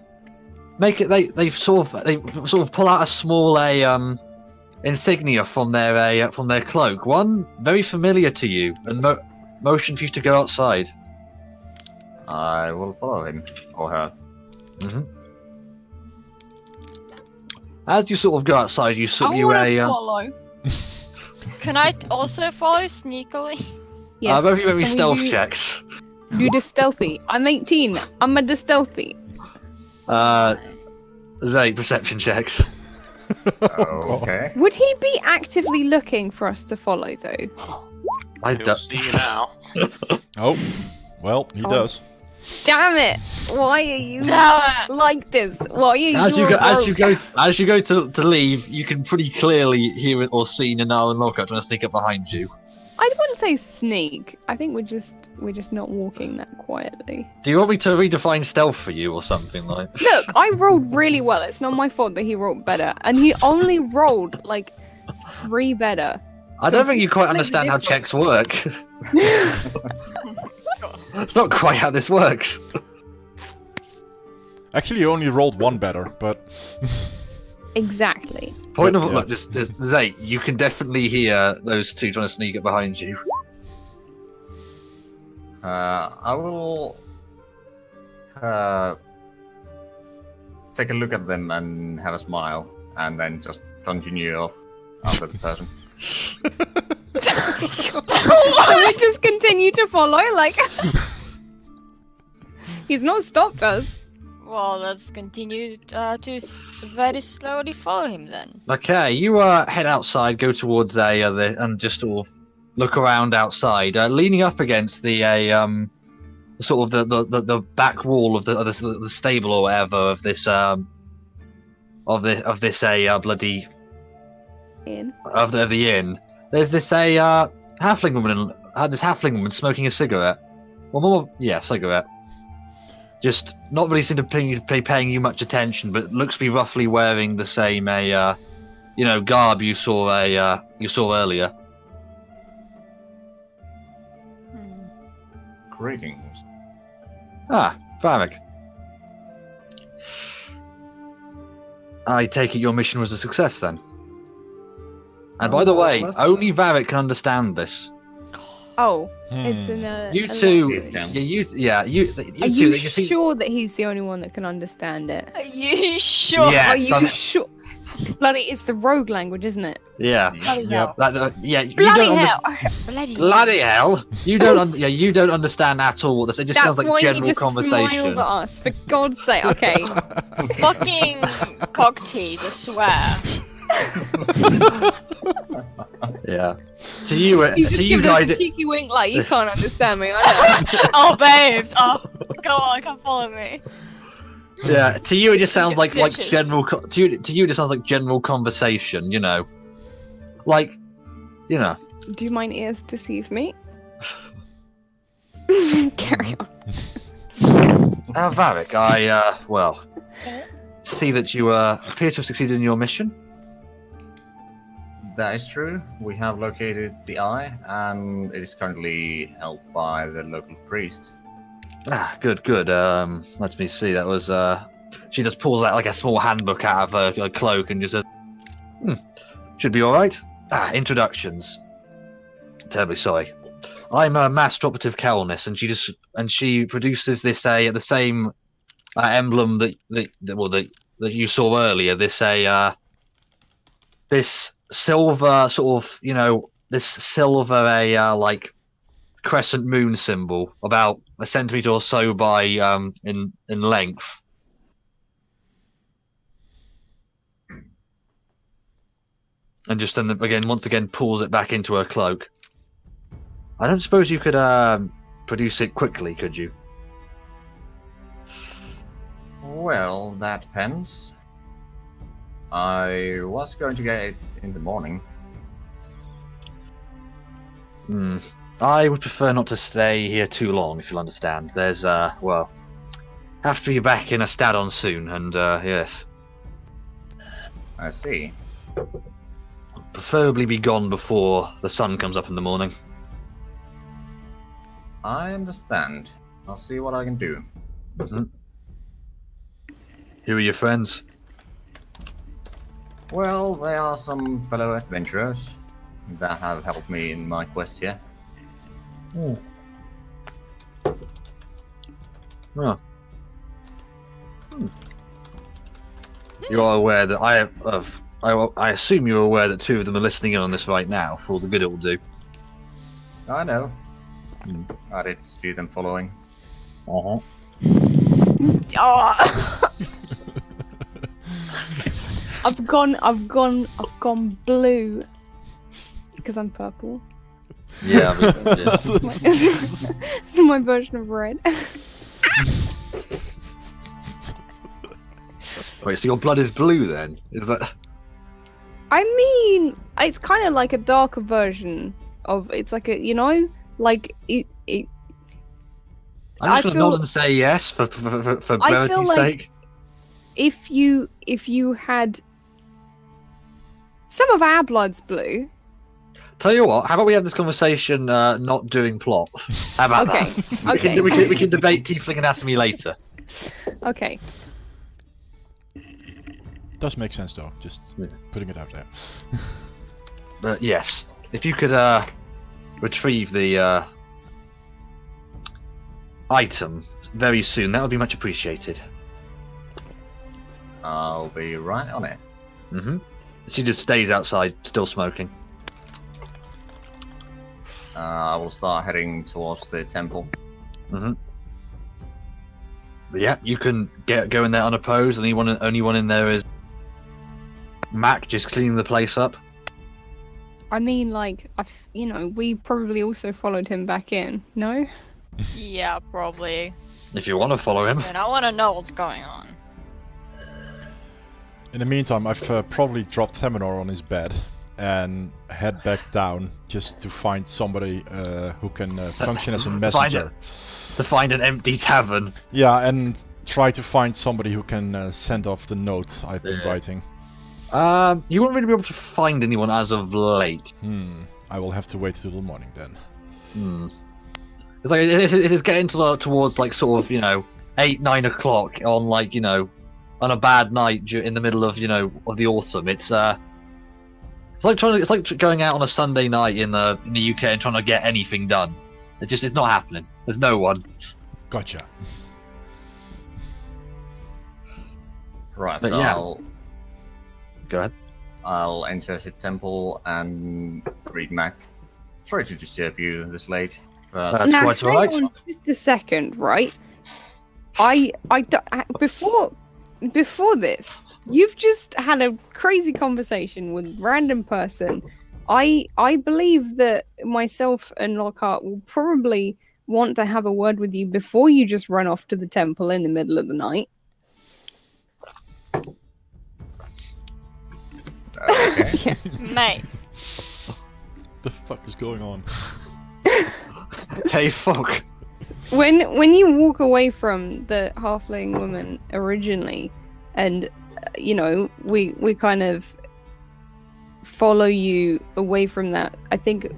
sort of pull out a small insignia from their cloak. One very familiar to you, and motion for you to go outside. I will follow him or her. As you sort of go outside, you I sort want to follow. Can I also follow sneakily? Yes. both of you make me Can we stealth do- checks. You just stealthy. I'm 18. I'm a just stealthy. Zay, perception checks. Okay. Would he be actively looking for us to follow, though? I We'll don't. see you now. Oh, well, he does. Damn it! Why are you Damn it! like this? Why are you? As you a go, rogue? as you go to leave, you can pretty clearly hear it or see Nanara and Lockhart trying to sneak up behind you. I wouldn't say sneak. I think we're just not walking that quietly. Do you want me to redefine stealth for you or something like? Look, I rolled really well. It's not my fault that he rolled better, and he only rolled like 3 better. I So don't think you quite completely understand how different. checks work. It's not quite how this works. Actually, you only rolled 1 better, but... Exactly. Point of Yeah. look, just Zay, you can definitely hear those two trying to sneak up behind you. I will take a look at them and have a smile, and then just continue off after the person. we just continue to follow, like he's not stopped us. Well, let's continue to very slowly follow him then. Okay, you head outside, go towards and just sort of look around outside, leaning up against the sort of the back wall of the stable or whatever of this bloody In. of the inn. There's this halfling woman smoking a cigarette. Well, more, yeah, cigarette. Just not really seem to be paying you much attention, but looks to be roughly wearing the same garb you saw earlier. Greetings. Ah, Varric. I take it your mission was a success then. And by the way, Well, only Varric can understand this. Oh, it's in a. You a two, language. you Are two. you That you see, sure that he's the only one that can understand it? Are you sure? Yeah. Are Yes, you I'm- sure? Bloody, it's the rogue language, isn't it? yeah, Bloody Yep. hell. you Bloody don't hell! Bloody Bloody hell! You don't, you don't understand at all what this. It just That's sounds like why general you just conversation. smiled at us. For God's sake, okay. fucking cock tease, I swear. Yeah. To you, You just to you give us guys, a cheeky wink like you can't understand me. I know. Oh, babes. Oh, go on, come follow me. yeah. To you, it just sounds like Snitches. general. To you, it just sounds like general conversation. You know, like, you know. Do my ears deceive me? Carry on. Varric, I see that you appear to have succeeded in your mission. That is true. We have located the eye, and it is currently held by the local priest. Ah, good. Let me see. That was she just pulls out like a small handbook out of her cloak and just says, should be all right. Ah, introductions. Terribly sorry. I'm a Master Operative Kelnis, and she produces this the same emblem that you saw earlier. This silver sort of this silver like crescent moon symbol about a centimeter or so by in length. And just then once again pulls it back into her cloak. I don't suppose you could produce it quickly, could you? Well, that depends. I was going to get it in the morning. I would prefer not to stay here too long, if you'll understand. There's have to be back in a Stadon soon, and yes, I see. preferably be gone before the sun comes up in the morning. I understand. I'll see what I can do. Who are your friends? Well, they are some fellow adventurers that have helped me in my quest here. Oh. You are aware that I assume you're aware that 2 of them are listening in on this right now, for all the good it will do. I know. I did see them following. Uh-huh. Oh! I've gone blue because I'm purple. Yeah, I mean, yeah. It's my version of red. Wait, so your blood is blue then? Is that? I mean, it's kind of like a darker version of. It's like a, like it. I'm just I gonna feel- nod and say yes for I brevity's feel like- sake. If you had some of our blood's blue. Tell you what, how about we have this conversation not doing plot? How about Okay. that? Okay. We can debate tiefling anatomy later. Okay. Does make sense though. Just Yeah. putting it out there. But yes, if you could retrieve the item very soon, that would be much appreciated. I'll be right on it. Mm-hmm. She just stays outside, still smoking. I will start heading towards the temple. Mm-hmm. But yeah, you can go in there unopposed. Only one in there is Mac, just cleaning the place up. I mean, like, we probably also followed him back in. No. Yeah, probably. If you want to follow him. And I want to know what's going on. In the meantime, I've probably dropped Themenor on his bed and head back down just to find somebody who can function as a messenger. To find an empty tavern. Yeah, and try to find somebody who can send off the note I've been writing. You won't really be able to find anyone as of late. I will have to wait till the morning then. It's like it is getting towards like sort of 8-9 o'clock on like on a bad night in the middle of of the autumn. It's like going out on a Sunday night in the UK and trying to get anything done. It's not happening. There's no one. Gotcha. Right, But so yeah. Go ahead. I'll enter the temple and greet Mac. Sorry to disturb you this late. But That's Now, quite hang alright. on just a second, right? Before this, you've just had a crazy conversation with a random person. I believe that myself and Lockhart will probably want to have a word with you before you just run off to the temple in the middle of the night. okay. Mate, The fuck is going on? Hey, fuck. When you walk away from the halfling woman originally, and we kind of follow you away from that, I think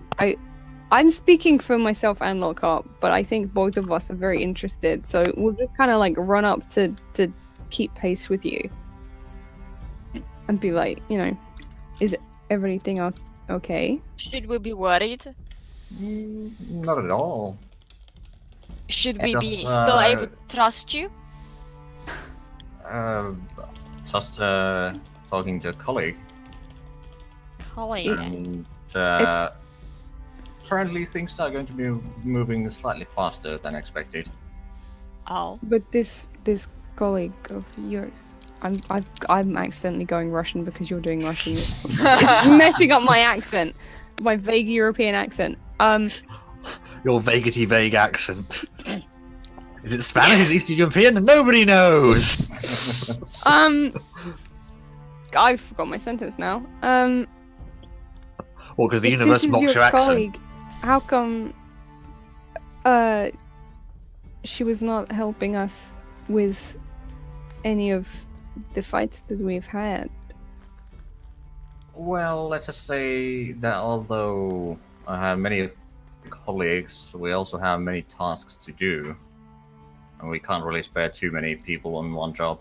I'm speaking for myself and Lockhart, but I think both of us are very interested, so we'll just kind of like run up to keep pace with you and be like, is everything okay? should we be worried? Not at all. Should we be Just, still able to trust you? Just talking to a colleague, Colleague. and apparently things are going to be moving slightly faster than expected. Oh. But this colleague of yours, I'm accidentally going Russian because you're doing Russian. It's messing up my accent, my vague European accent. Your vague accent. Is it Spanish? Is it Eastern European? Nobody knows. I forgot my sentence now. Well, because the If universe this is mocks your your accent. colleague, how come she was not helping us with any of the fights that we've had? Well, let's just say that although I have many colleagues, we also have many tasks to do, and we can't really spare too many people on one job.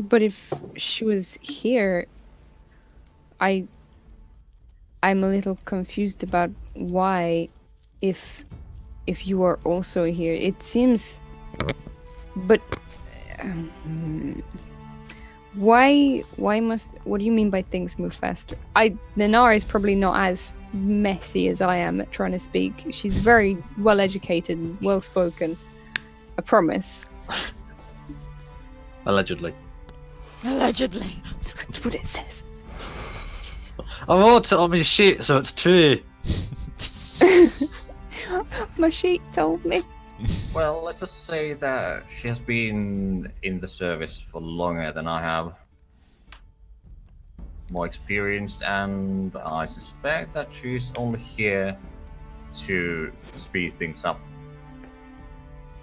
But if she was here, I'm a little confused about why, if you are also here, it seems. But Why must? What do you mean by things move faster? Nanara is probably not as messy as I am at trying to speak. She's very well educated and well spoken. I promise. Allegedly. Allegedly. That's what it says. I'm all telling me shit, so it's true. My sheet told me. Well, let's just say that she has been in the service for longer than I have. More experienced, and I suspect that she's only here to speed things up.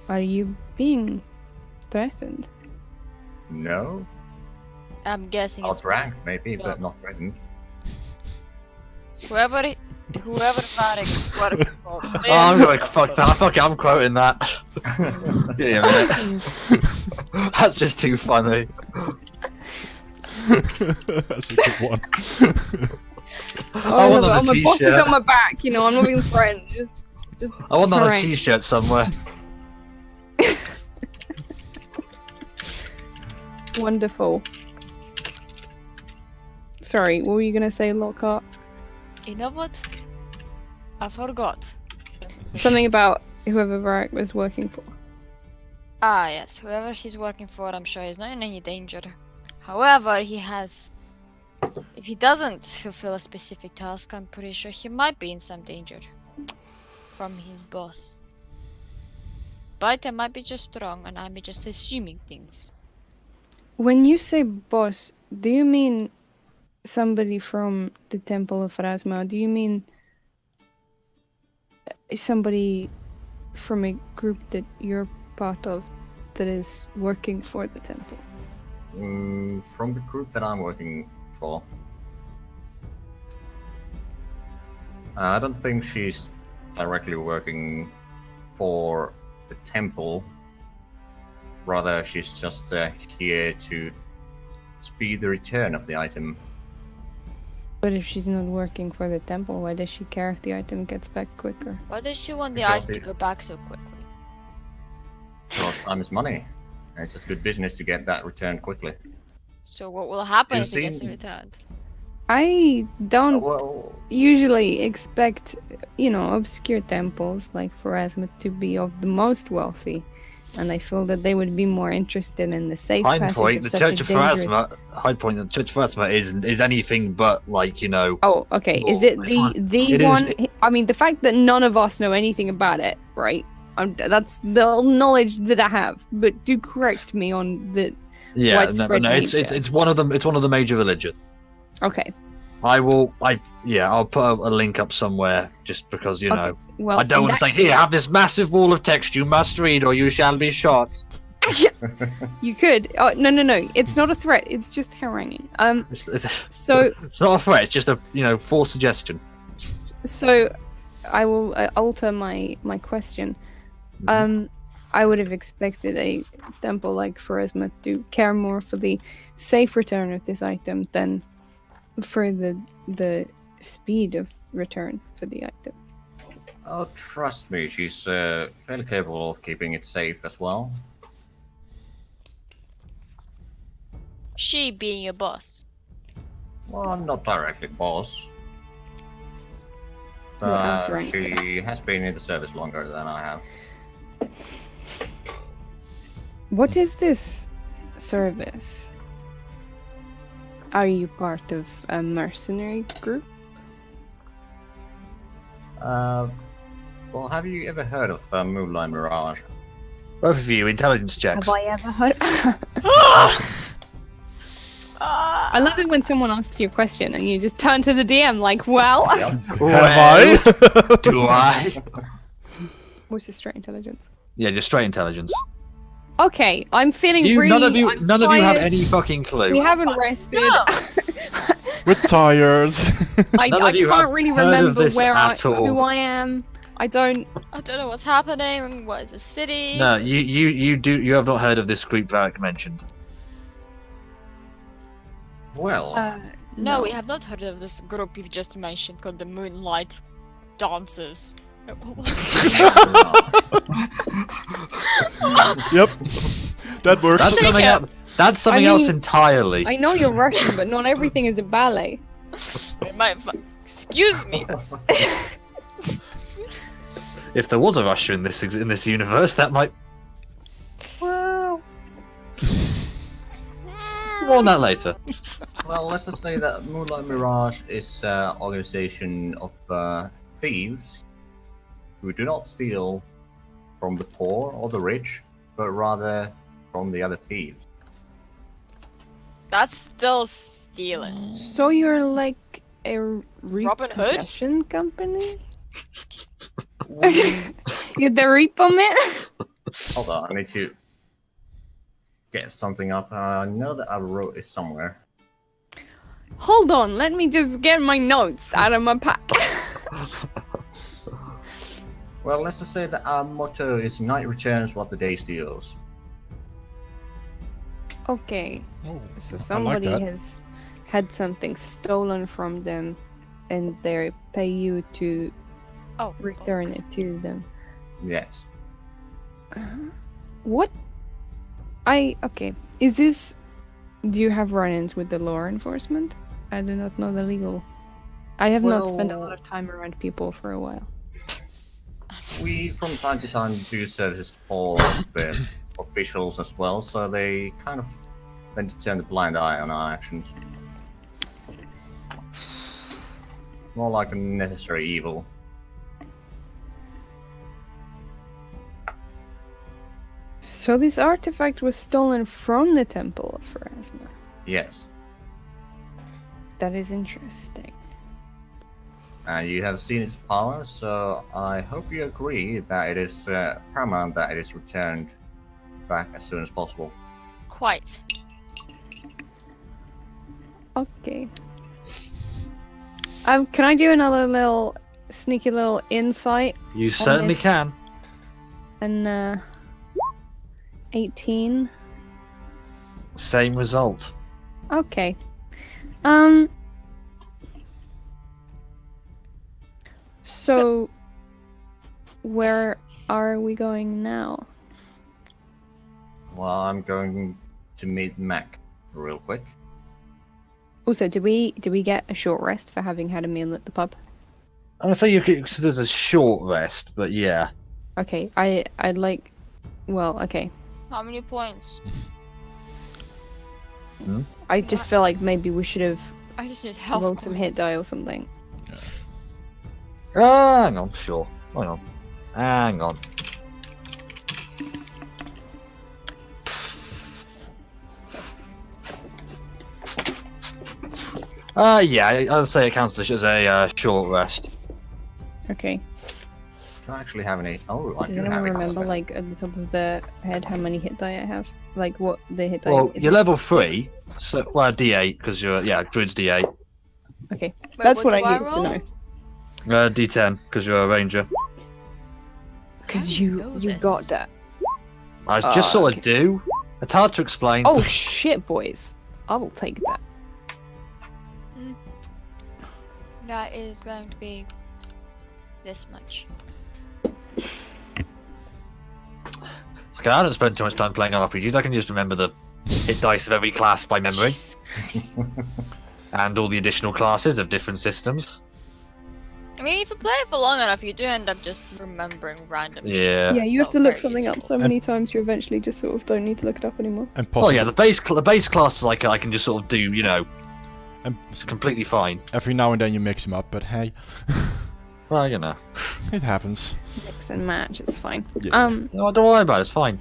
Are you being threatened? No? I'm guessing it's Outranked, maybe, Yeah. but not threatened. whoever Varek works for. Oh, I'm going fuck that. Fuck it, I'm quoting that. Yeah, man. That's just too funny. That's a good one. I want no, on but a my boss is t-shirt. on my back. You know, I'm not being threatened. Just I want that on a Correct. t-shirt somewhere. wonderful. Sorry, what were you gonna say, Lockhart? You know what? I forgot. Something about whoever Varek was working for. Ah, yes. Whoever he's working for, I'm sure he's not in any danger. However, if he doesn't fulfill a specific task, I'm pretty sure he might be in some danger from his boss. But I might be just wrong, and I may just assuming things. When you say boss, do you mean somebody from the Temple of Pharasma? Do you mean somebody from a group that you're part of that is working for the temple? From the group that I'm working for. I don't think she's directly working for the temple. Rather, she's just here to speed the return of the item. But if she's not working for the temple, why does she care if the item gets back quicker? Why does she want the Because item to go back so quickly? Because time is money. And it's just good business to get that returned quickly. So what will happen You've if it gets seen- returned? I don't Well, usually expect, obscure temples like Pharasma to be of the most wealthy, and I feel that they would be more interested in the safe High passage point, of the such Church a of dangerous... Pharasma. The Church of Pharasma is anything but Oh, okay. Is it the It is- one? I mean, the fact that none of us know anything about it, right? That's the knowledge that I have. But do correct me on the. Yeah, widespread no, it's nature. it's one of them. It's one of the major religions. Okay. I'll put a link up somewhere just because Okay, well, I don't in want to that say here have this massive wall of text you must read or you shall be shot. Yes, you could. Oh, no. It's not a threat. It's just haranguing. It's So not a threat. It's just a forced suggestion. So, I will alter my question. Mm-hmm. I would have expected a temple like Pharasma to care more for the safe return of this item than for the speed of return for the item. oh, trust me, she's fairly capable of keeping it safe as well. She being a boss. Well, not directly boss. Yeah, But outrank. she has been in the service longer than I have. What is this service? Are you part of a mercenary group? Well, have you ever heard of Moonlight Mirage? Both of you, intelligence checks. Have I ever heard? I love it when someone asks you a question and you just turn to the DM like, well, Have I? Do I? what's the straight intelligence? Yeah, just straight intelligence. Okay, I'm feeling You, really. none of you I'm have tired. any fucking clue. We haven't rested. No. We're tired. I None of you can't have really heard of remember this at all. who I am. I don't. I don't know what's happening. What is a city? No, you have not heard of this group Varric mentioned. Well, No, we have not heard of this group you've just mentioned called the Moonlight Dancers. Yep. That works. That's coming it. up. That's something I else mean, entirely. I know you're Russian, but not everything is a ballet. Excuse me. If there was a Russia in this universe, that might. Well, more on that later. Well, let's just say that Moonlight Mirage is an organization of thieves who do not steal from the poor or the rich, but rather from the other thieves. That's still stealing. So you're like a Robin Hood? repossession company? You're the repo man? Hold on, I need to get something up. I know that I wrote it somewhere. Hold on, let me just get my notes out of my pack. Well, let's just say that our motto is night returns what the day steals. Okay, Oh, so I like somebody that. has had something stolen from them and they pay you to Oh, return books. it to them. Yes. What? Okay. Is this... Do you have run-ins with the law enforcement? I do not know the legal... I have not spent a lot of time around people for a while. We, from time to time, do services for the officials as well, so they kind of tend to turn the blind eye on our actions. More like a necessary evil. So this artifact was stolen from the Temple of Pharasma. Yes. That is interesting. And you have seen its power, so I hope you agree that it is paramount that it is returned back as soon as possible. Quite. Okay. Can I do another little sneaky little insight? You certainly this- can. And 18. Same result. Okay. So where are we going now? Well, I'm going to meet Mac real quick. Also, did we get a short rest for having had a meal at the pub? I'm gonna say you could consider this a short rest, but yeah. Okay, I'd like. Well, okay. How many points? I just feel like maybe we should have I just need health. rolled some hit points. die or something. Hang on, sure. Hang on. Yeah, I'd say it counts as a short rest. Okay. Do I actually have any? Oh, I Does do anyone have a remember, couple of like, at the top of the head, how many hit die I have? Like, what the hit die? Well, is you're it? level 6? 3, so D8 because you're druid's D8. Okay, Wait, that's what do I needed to roll? know. D10 because you're a ranger. Because How do you you know you this? got that. I just sort okay. of do. It's hard to explain. Oh shit, boys! I will take that. That is going to be this much. It's okay, I don't spend too much time playing RPGs. I can just remember the hit dice of every class by memory, Jesus Christ. and all the additional classes of different systems. I mean, if you play it for long enough, you do end up just remembering random shit. Yeah. Yeah, you have It's to not look very something up useful. so many times you eventually just sort of don't need to look it up anymore. And Oh possibly, yeah, the base classes I can just sort of do. and It's completely fine. every now and then you mix them up, but hey, Well, it happens. Mix and match, it's fine. Yeah. No, don't worry about it. It's fine.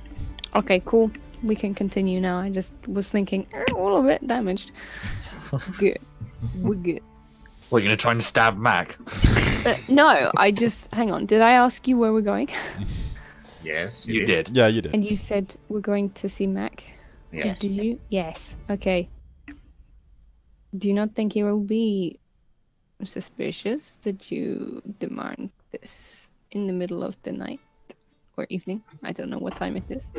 Okay, cool. We can continue now. I just was thinking, a little bit damaged. Good. We're good. What, you're gonna try and stab Mac? No, I just... Hang on, did I ask you where we're going? Yes, You did. Yeah, you did. And you said we're going to see Mac? Yes. Did you? Yes. Okay. Do you not think he will be suspicious that you demand this in the middle of the night or evening? I don't know what time it is.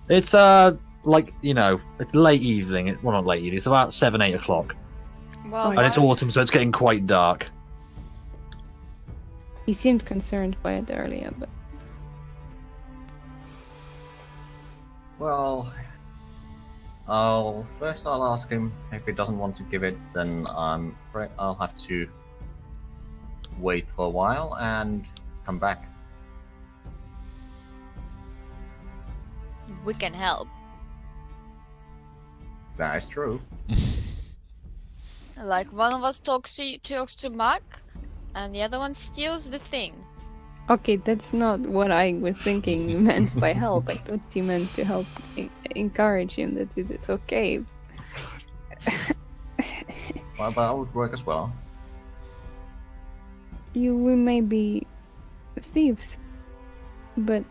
It's it's late evening. Well, not late evening. It's about 7-8 o'clock, Well, and it's autumn, so it's getting quite dark. You seemed concerned by it earlier, but Well, First I'll ask him. If he doesn't want to give it, then I'll have to wait for a while and come back. We can help. That is true. Like one of us talks to Mac, and the other one steals the thing. Okay, that's not what I was thinking you meant by help. I thought you meant to help encourage him that it's okay. Well, that would work as well. We may be thieves, but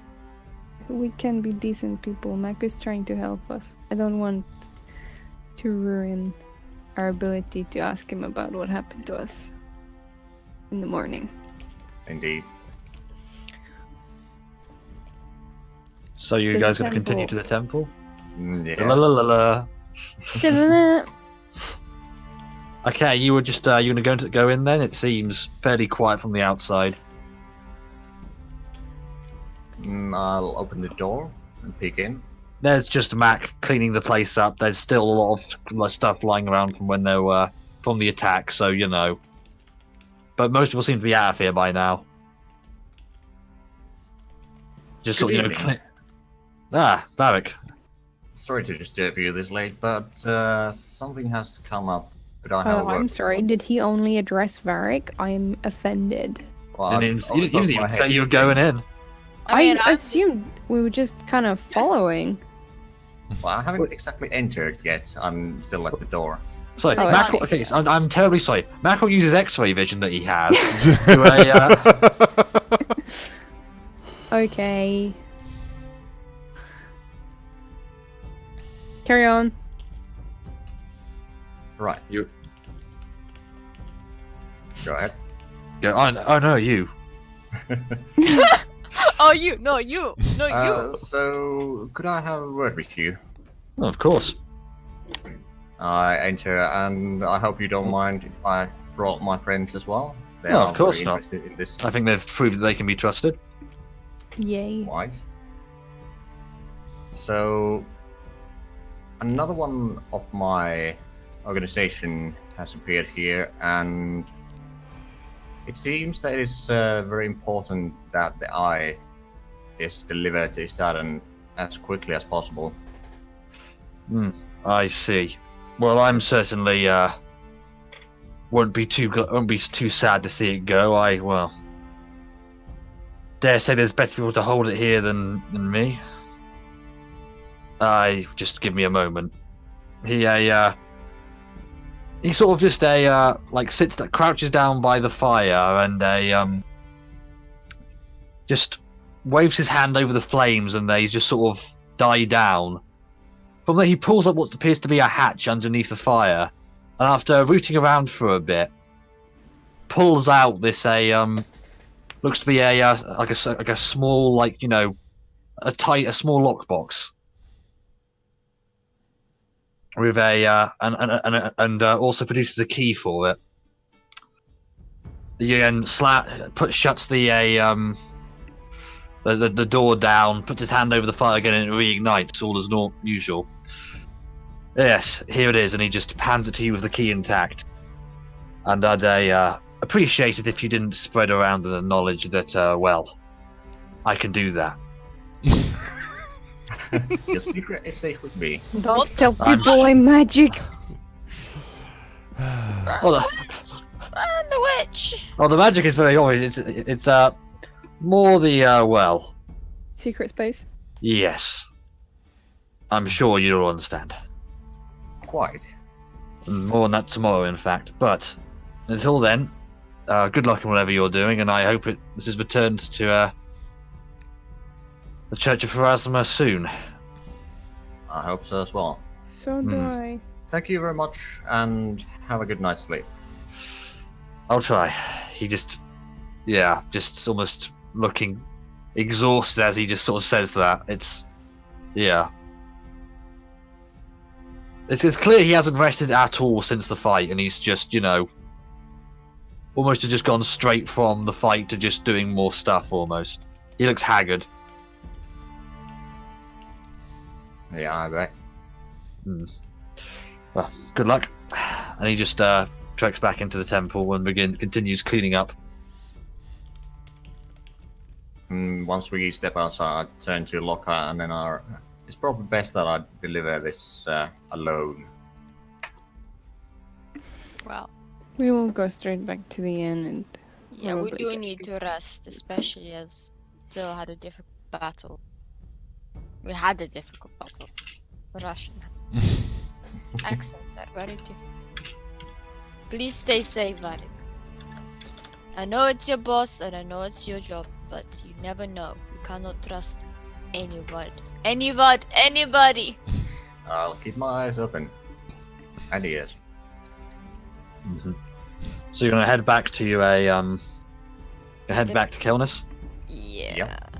we can be decent people. Mac is trying to help us. I don't want to ruin our ability to ask him about what happened to us in the morning. Indeed. So you The guys going to continue temple. to the temple? Yes. La la la la. Okay, you were just you going to go in then? It seems fairly quiet from the outside. I'll open the door and peek in. There's just Mac cleaning the place up. There's still a lot of stuff lying around from when they were from the attack, so you know. But most people seem to be out of here by now. Just sort of, Good evening. Varric. Sorry to disturb you this late, but something has come up. Could I have a Oh, word? I'm sorry. Did he only address Varric? I'm offended. Well, You didn't even say you were going in. I assumed we were just kind of following. Well, I haven't exactly entered yet. I'm still at the door. Sorry, Oh, Mac. it's Okay, obvious. I'm terribly sorry. Mac will use his X-ray vision that he has to Okay. Carry on. Right. You- Go ahead. go. Oh no, you. Oh, you! No, you! No, you! So, could I have a word with you? Oh, of course. I enter, and I hope you don't mind if I brought my friends as well. They No, are of course very not. interested in this. I think they've proved that they can be trusted. Yay. Right. So, another one of my organization has appeared here, and it seems that it is very important that the eye is delivered to Staden as quickly as possible. I see. Well, I'm certainly won't be too sad to see it go. Dare say there's better people to hold it here than me. Just give me a moment. He sort of just crouches down by the fire and just waves his hand over the flames, and they just sort of die down. From there, he pulls up what appears to be a hatch underneath the fire, and after rooting around for a bit, pulls out this looks to be a small a small lockbox with and also produces a key for it. He again shuts the door down, puts his hand over the fire again, and it reignites all as usual. Yes, here it is, and he just hands it to you with the key intact. And I'd appreciate it if you didn't spread around the knowledge that, I can do that. Your secret is safe with me. Don't tell people I'm magic. Well, And the witch! the magic is very obvious. It's more the Secret space. yes. I'm sure you'll understand. Quite. More on that tomorrow, in fact. But until then, good luck in whatever you're doing, and I hope this is returned to the Church of Pharasma soon. I hope so as well. So do I. Thank you very much, and have a good night's sleep. I'll try. He just almost looking exhausted as he just sort of says that. It's clear he hasn't rested at all since the fight, and he's just, almost just gone straight from the fight to just doing more stuff almost. He looks haggard. Yeah, I bet. Well, good luck. And he just treks back into the temple and continues cleaning up. Once we step outside, I turn to Lockhart, and then it's probably best that I deliver this alone. Well, We will go straight back to the inn and. yeah, we probably do get need to rest, especially as still had a difficult battle. We had a difficult battle. The Russian accents are very different. Please stay safe, Varik. I know it's your boss and I know it's your job, but you never know. You cannot trust anybody. Anybody! I'll keep my eyes open. And ears. So you're gonna head back to back to Kelnis? Yeah. Yep.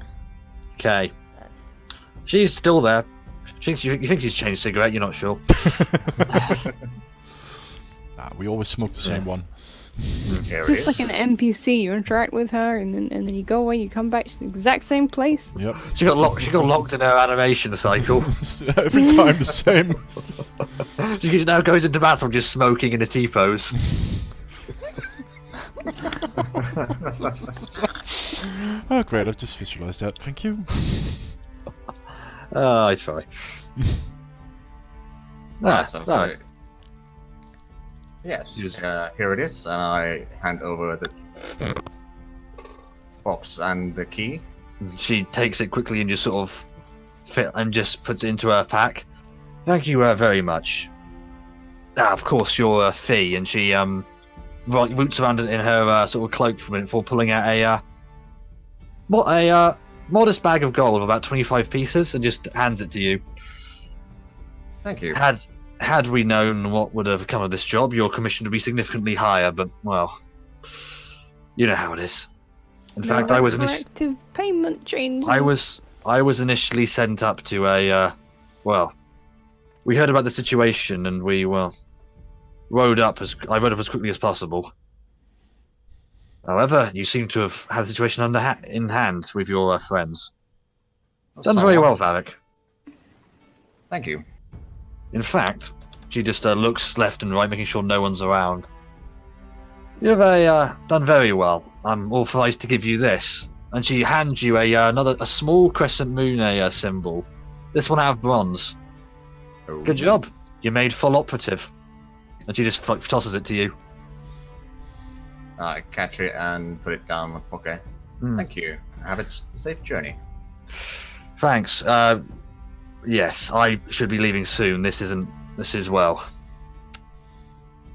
Okay. That's- She's still there. You think she's changed cigarette, you're not sure. Nah, we always smoke the same one. Here it Just is. like an NPC, you interact with her, and then you go away. You come back to the exact same place. Yep. She got locked in her animation cycle. Every time the same. She now goes into battle just smoking in a T-pose. Oh, great, I've just visualized that. Thank you. I try. So, yes, Yes. here it is, and I hand over the box and the key. She takes it quickly and just sort of just puts it into her pack. Thank you very much. Of course, your fee, and she roots around in her sort of cloak for a minute before pulling out a modest bag of gold of about 25 pieces and just hands it to you. Thank you. Had we known what would have come of this job, your commission would be significantly higher, but, well, you know how it is. In fact, I was Corrective payment changes. I was initially sent up to well, we heard about the situation and we, well, rode up as quickly as possible. However, you seem to have had the situation in hand with your friends. Done very well, Varric. Thank you. In fact, she just looks left and right, making sure no one's around. You've done very well. I'm authorized to give you this. And she hands you a small crescent moon symbol. This one out of bronze. Oh. Good job. You made full operative. And she just tosses it to you. I catch it and put it down in my pocket. Thank you. Have a safe journey. Thanks. Yes, I should be leaving soon. This is well.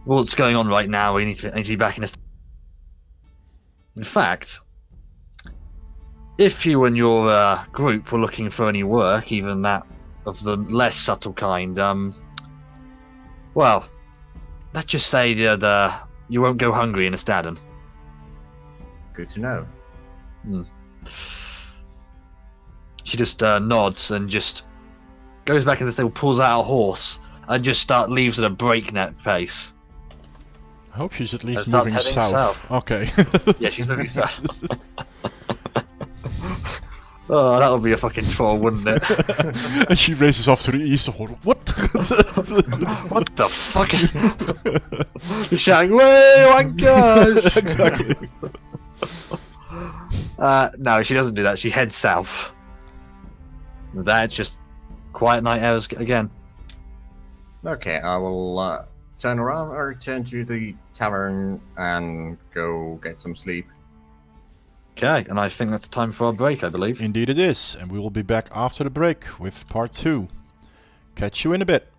What's going on right now? I need to be back in a. In fact, if you and your group were looking for any work, even that of the less subtle kind, well, let's just say that you won't go hungry in a Staden. Good to know. She just nods and just goes back in the stable, pulls out a horse, and just leaves at a breakneck pace. I hope she's at least Starts moving heading south. Okay. Yeah, she's moving south. Oh, that would be a fucking troll, wouldn't it? And she races off to the east. What? What the fuck? You're shouting, "Way, wankers!" Exactly. No, she doesn't do that. She heads south. That's just quiet night hours again. Okay, I will turn around or return to the tavern and go get some sleep. Okay, and I think that's time for our break, I believe. Indeed it is, and we will be back after the break with part 2. Catch you in a bit.